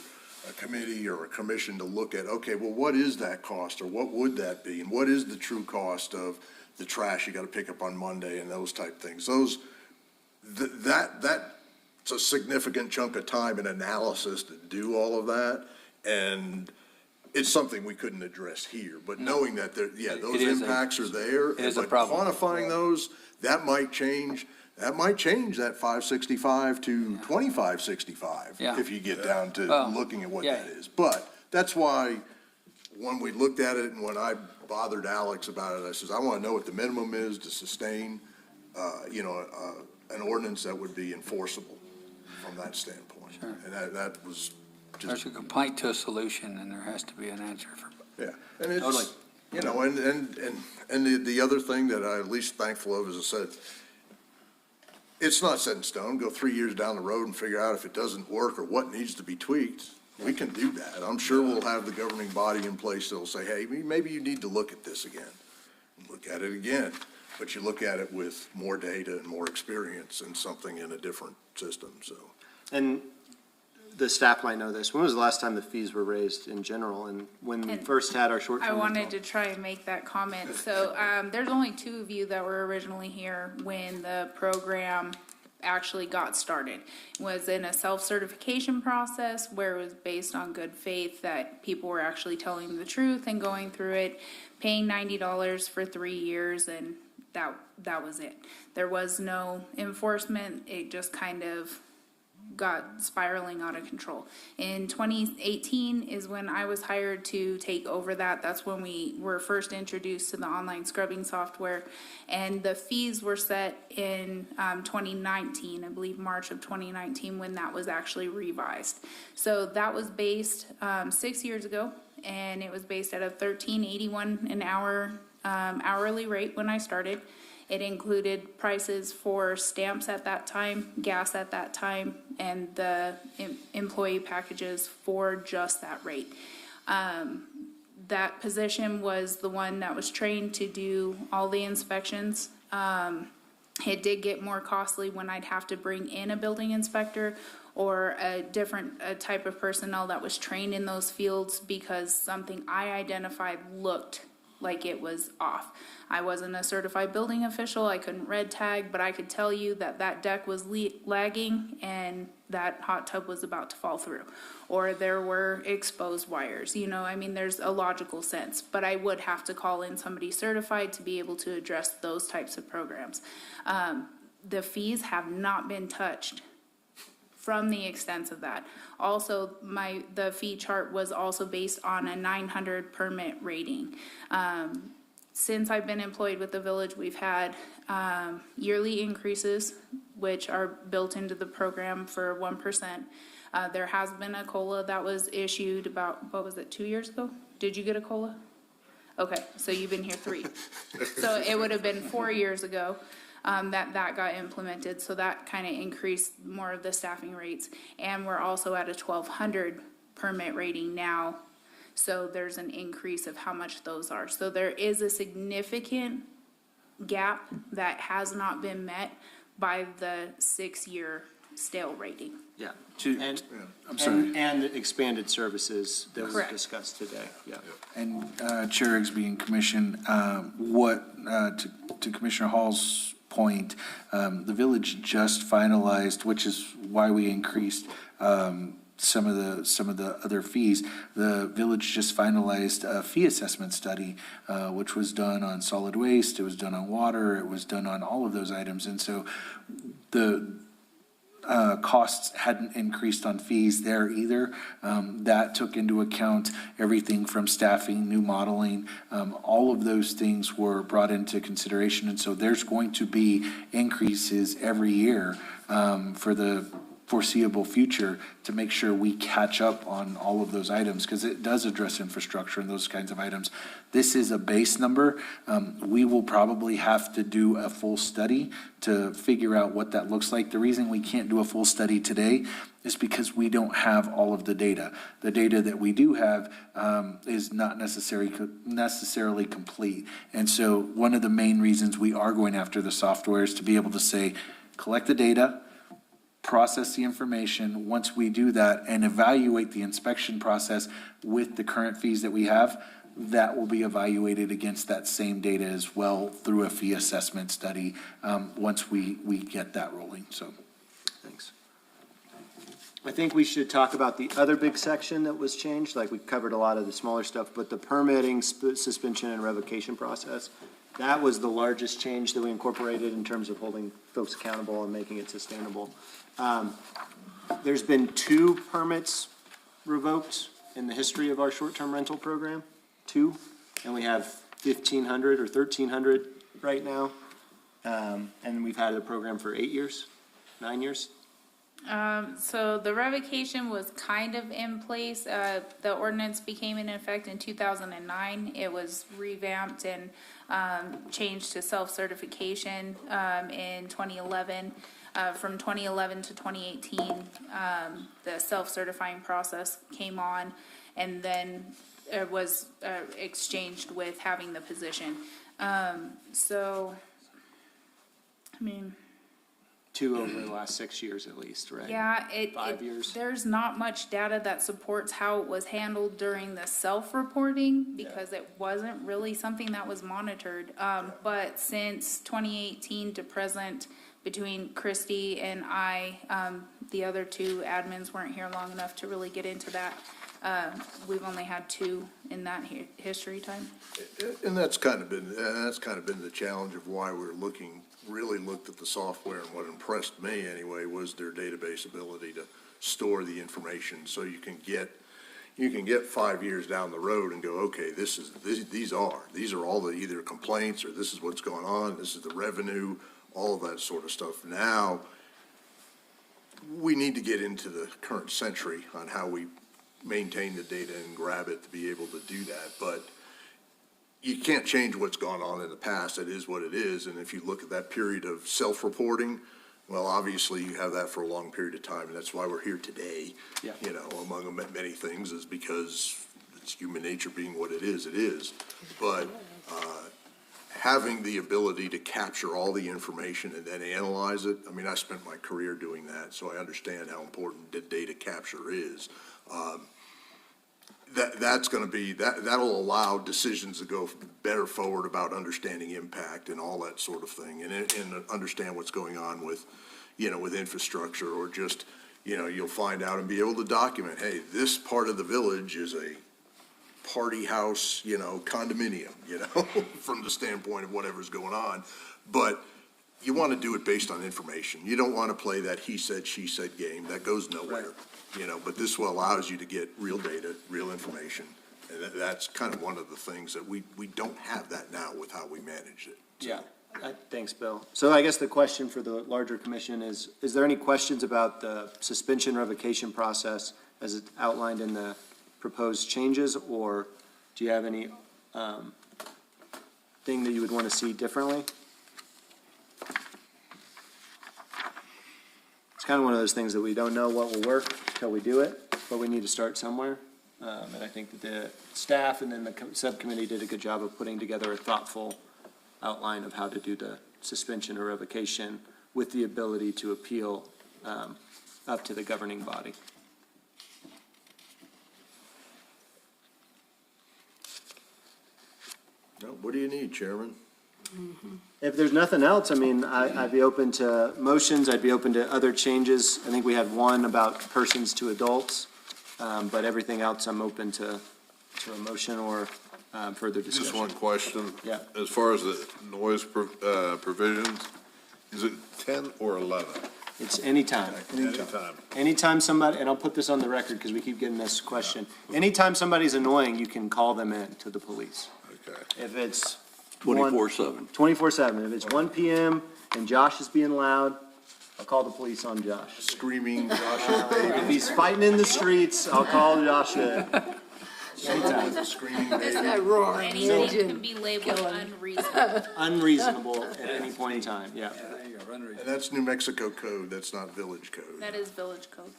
a committee or a commission to look at, okay, well, what is that cost, or what would that be, and what is the true cost of the trash you got to pick up on Monday and those type things. That's a significant chunk of time and analysis to do all of that, and it's something we couldn't address here. But knowing that those impacts are there, It is a but problem. quantifying those, that might change. That might change that 565 to 2565 Yeah. if you get down to Well, looking at what yeah. that is. But that's why when we looked at it and when I bothered Alex about it, I says, I want to know what the minimum is to sustain, an ordinance that would be enforceable from that standpoint. Sure. And that was There's just, a complaint to a solution, and there has to be an answer for. yeah. And it's, Totally. and the other thing that I'm at least thankful of, as I said, it's not set in stone. Go 3 years down the road and figure out if it doesn't work or what needs to be tweaked. We can do that. I'm sure we'll have the governing body in place that'll say, hey, maybe you need to look at this again. Look at it again. But you look at it with more data and more experience and something in a different system, so. And the staff might know this. When was the last time the fees were raised in general? And when we And first had our short-term I rental? wanted to try and make that comment. So, there's only two of you that were originally here when the program actually got started. It was in a self-certification process where it was based on good faith that people were actually telling the truth and going through it, paying $90 for 3 years, and that was it. There was no enforcement. It just kind of got spiraling out of control. In 2018 is when I was hired to take over that. That's when we were first introduced to the online scrubbing software. And the fees were set in 2019, I believe March of 2019, when that was actually revised. So that was based 6 years ago, and it was based at a $13.81 an hour hourly rate when I started. It included prices for stamps at that time, gas at that time, and the employee packages for just that rate. That position was the one that was trained to do all the inspections. It did get more costly when I'd have to bring in a building inspector or a type of personnel that was trained in those fields because something I identified looked like it was off. I wasn't a certified building official, I couldn't red tag, but I could tell you that that deck was lagging and that hot tub was about to fall through. Or there were exposed wires, you know, I mean, there's a logical sense, but I would have to call in somebody certified to be able to address those types of programs. The fees have not been touched from the extent of that. Also, the fee chart was also based on a 900 permit rating. Since I've been employed with the village, we've had yearly increases, which are built into the program for 1%. There has been a COLA that was issued about, 2 years ago? Did you get a COLA? Okay, so you've been here 3. So it would have been 4 years ago that got implemented, so that kind of increased more of the staffing rates. And we're also at a 1,200 permit rating now, so there's an increase of how much those are. So there is a significant gap that has not been met by the 6-year stale rating. Yeah. I'm sorry. And expanded services that we Correct. discussed today, yeah. And Chair Igsby and Commission, to Commissioner Hall's point, the village just finalized, which is why we increased some of the other fees. The village just finalized a fee assessment study, which was done on solid waste, it was done on water, it was done on all of those items. And so the costs hadn't increased on fees there either. That took into account everything from staffing, new modeling, all of those things were brought into consideration. And so there's going to be increases every year for the foreseeable future to make sure we catch up on all of those items, because it does address infrastructure and those kinds of items. This is a base number. We will probably have to do a full study to figure out what that looks like. The reason we can't do a full study today is because we don't have all of the data. The data that we do have is not necessarily complete. And so one of the main reasons we are going after the software is to be able to say, collect the data, process the information. Once we do that and evaluate the inspection process with the current fees that we have, that will be evaluated against that same data as well through a fee assessment study once we get that rolling. So, Thanks. I think we should talk about the other big section that was changed. Like, we covered a lot of the smaller stuff, but the permitting, suspension, and revocation process, that was the largest change that we incorporated in terms of holding folks accountable and making it sustainable. There's been 2 permits revoked in the history of our short-term rental program, 2, and we have 1,500 or 1,300 right now. And we've had the program for 8 years, 9 years. So the revocation was kind of in place. The ordinance became in effect in 2009. It was revamped and changed to self-certification in 2011. From 2011 to 2018, the self-certifying process came on, and then it was exchanged with having the position. So, I mean, 2 over the last 6 years at least, right? yeah, 5 years. there's not much data that supports how it was handled during the self-reporting because it wasn't really something that was monitored. But since 2018 to present, between Christy and I, the other 2 admins weren't here long enough to really get into that. We've only had 2 in that history time. And that's kind of been the challenge of why we're really looked at the software, and what impressed me anyway was their database ability to store the information, so you can get 5 years down the road and go, okay, these are all the either complaints, or this is what's going on, this is the revenue, all of that sort of stuff. Now, we need to get into the current century on how we maintain the data and grab it to be able to do that. But you can't change what's gone on in the past. It is what it is. And if you look at that period of self-reporting, well, obviously you have that for a long period of time. And that's why we're here today. Yeah. You know, among many things is because it's human nature being what it is. But, having the ability to capture all the information and then analyze it, I mean, I spent my career doing that, so I understand how important the data capture is. That's going to be, that'll allow decisions to go better forward about understanding impact and all that sort of thing, and understand what's going on with, you know, with infrastructure, or just, you know, you'll find out and be able to document, hey, this part of the village is a party house, you know, condominium, you know, from the standpoint of whatever's going on. But you want to do it based on information. You don't want to play that he said, she said game. That goes nowhere, you know, but this will allows you to get real data, real information. And that's kind of one of the things that we don't have that now with how we manage it. Yeah. Thanks, Bill. So I guess the question for the larger commission is there any questions about the suspension revocation process as it's outlined in the proposed changes, or do you have any thing that you would want to see differently? It's kind of one of those things that we don't know what will work until we do it, but we need to start somewhere. And I think that the staff and then the subcommittee did a good job of putting together a thoughtful outline of how to do the suspension or revocation with the ability to appeal up to the governing body. No, what do you need, Chairman? If there's nothing else, I mean, I'd be open to motions, I'd be open to other changes. I think we had one about persons to adults, but everything else I'm open to a motion or further discussion. Just one question. Yeah. As far as the noise provisions, is it 10 or 11? It's anytime. Anytime. Anytime somebody, and I'll put this on the record because we keep getting this question. Anytime somebody's annoying, you can call them in to the police. Okay. If it's 24/7. 24/7. If it's 1 PM and Josh is being loud, I'll call the police on Josh. Screaming Joshua baby. If he's fighting in the streets, I'll call Josh in. Anytime. Screaming That baby. roar. Anything can be labeled unreasonable. Unreasonable at any point in time, yeah. And that's New Mexico code, that's not village code. That is village code.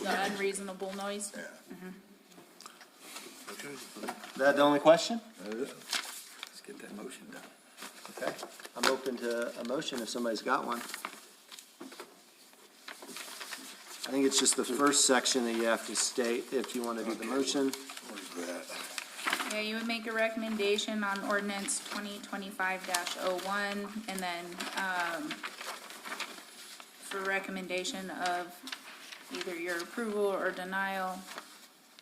The unreasonable noise. Okay. That the only question? Let's get that motion done. Okay. I'm open to a motion if somebody's got one. I think it's just the first section that you have to state if you want to do the motion. Where's that? Yeah, you would make a recommendation on ordinance 2025-01, and then, for recommendation of either your approval or denial,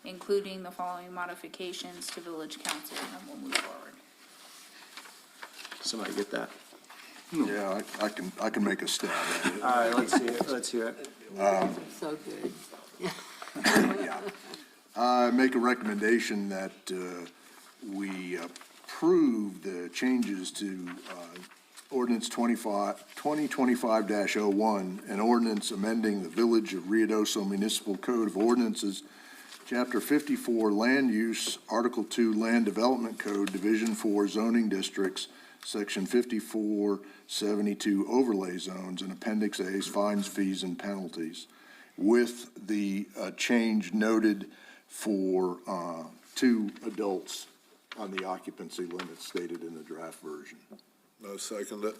including the following modifications to village council, and then we'll move forward. Somebody get that? Yeah, I can make a stab at it. All right, let's hear it. So good. Yeah. I make a recommendation that we approve the changes to ordinance 2025-01, an ordinance amending the Village of Ruidoso Municipal Code of Ordinances, Chapter 54, Land Use, Article 2, Land Development Code, Division 4, Zoning Districts, Section 5472, Overlay Zones, and Appendix A's, Fines, Fees, and Penalties, with the change noted for 2 adults on the occupancy limit stated in the draft version. No, second it.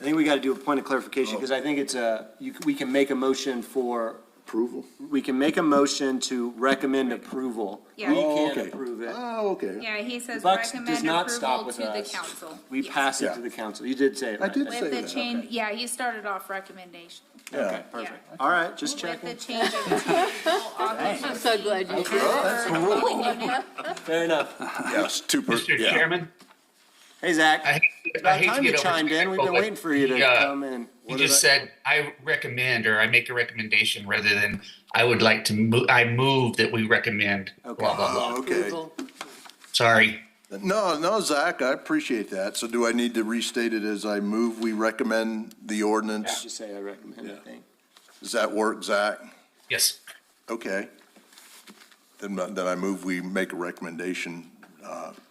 I think we got to do a point of clarification because I think it's we can make a motion for, Approval? we can make a motion to recommend approval. Yeah. We Oh, can't okay. approve it. Oh, okay. Yeah, he says Bucks does recommend not stop approval with to the us. council. We Yes. pass it Yeah. to the council. You did say it I right. did With say the that. change, yeah, he started off recommendation. Okay, perfect. All right, just With checking. the change of I'm so glad you did. Fair enough. Yes, Mr. Chairman, Hey, Zach. I About hate to time you get chimed in. We've been but waiting for you to he, come in. he just said, I recommend, or I make a recommendation rather than I would like to I move that we recommend, blah, blah, blah. Oh, okay. Sorry. No, Zach, I appreciate that. So do I need to restate it as I move, we recommend the ordinance? Just say I recommend, I think. Does that work, Zach? Yes. Okay. Then I move we make a recommendation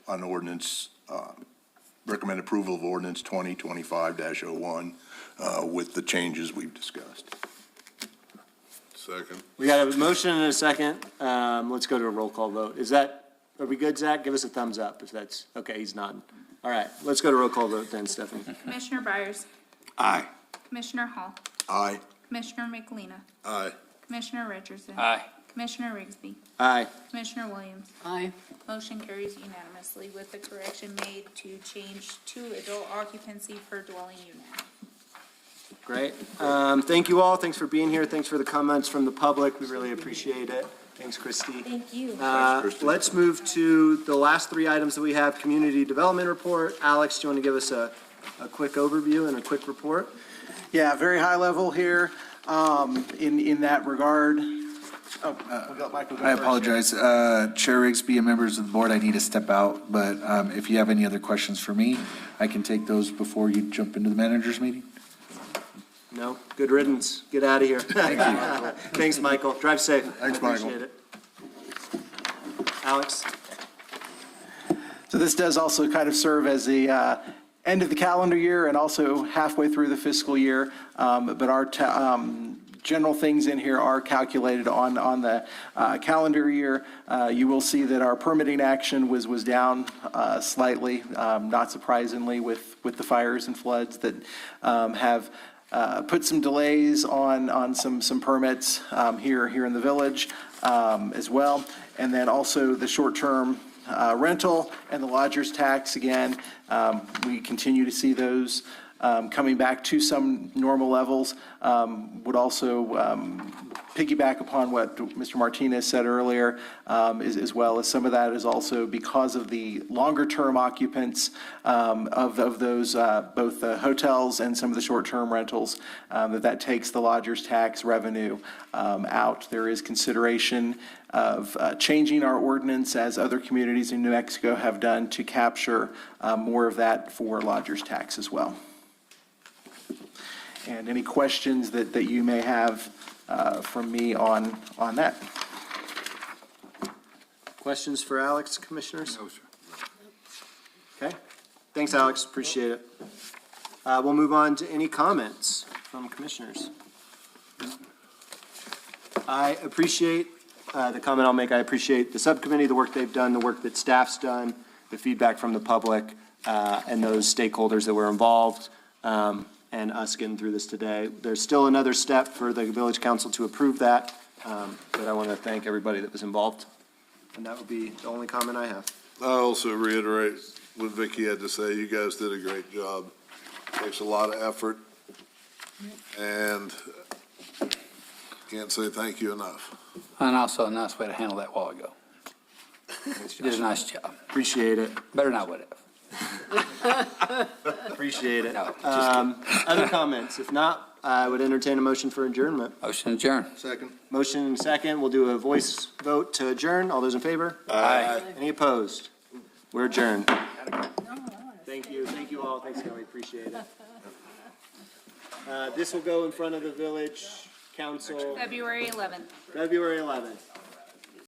on ordinance, recommend approval of ordinance 2025-01 with the changes we've discussed. Second. We got a motion and a second. Let's go to a roll call vote. Are we good, Zach? Give us a thumbs up if that's, okay, he's nodding. All right, let's go to roll call vote then, Stephanie. Commissioner Byers, Aye. Commissioner Hall, Aye. Commissioner McElina, Aye. Commissioner Richardson. Aye. Commissioner Rigsby, Aye. Commissioner Williams. Aye. Motion carries unanimously with the correction made to change to adult occupancy per dwelling unit. Great. Thank you all. Thanks for being here. Thanks for the comments from the public. We really appreciate it. Thanks, Christy. Thank you. Let's move to the last three items that we have, community development report. Alex, do you want to give us a quick overview and a quick report? Yeah, very high level here, in that regard. I apologize. Chair Rigsby and members of the board, I need to step out, but if you have any other questions for me, I can take those before you jump into the manager's meeting. No? Good riddance. Get out of here. Thank you. Thanks, Michael. Drive safe. Thanks, Michael. Appreciate it. Alex? So this does also kind of serve as the end of the calendar year and also halfway through the fiscal year. But our general things in here are calculated on the calendar year. You will see that our permitting action was down slightly, not surprisingly, with the fires and floods that have put some delays on some permits here in the village as well. And then also the short-term rental and the lodger's tax, again, we continue to see those coming back to some normal levels. Would also piggyback upon what Mr. Martinez said earlier, as well as some of that is also because of the longer-term occupants of those, both the hotels and some of the short-term rentals, that takes the lodger's tax revenue out. There is consideration of changing our ordinance, as other communities in New Mexico have done, to capture more of that for lodger's tax as well. And any questions that you may have from me on that? Questions for Alex, commissioners? No, sir. Okay. Thanks, Alex. Appreciate it. We'll move on to any comments from commissioners. I appreciate the comment I'll make. I appreciate the subcommittee, the work they've done, the work that staff's done, the feedback from the public, and those stakeholders that were involved. And us getting through this today. There's still another step for the village council to approve that, but I want to thank everybody that was involved. And that would be the only comment I have. I also reiterate what Vicky had to say. You guys did a great job. Takes a lot of effort. And can't say thank you enough. And also a nice way to handle that a while ago. You did a nice job. Appreciate it. Better than I would have. Appreciate it. No, just Other comments? If not, I would entertain a motion for adjournment. Motion adjourned. Second. Motion and second. We'll do a voice vote to adjourn. All those in favor? Aye. Any opposed? We're adjourned. Thank you. Thank you all. Thanks, Kelly. Appreciate it. This will go in front of the village council February 11th. February 11th.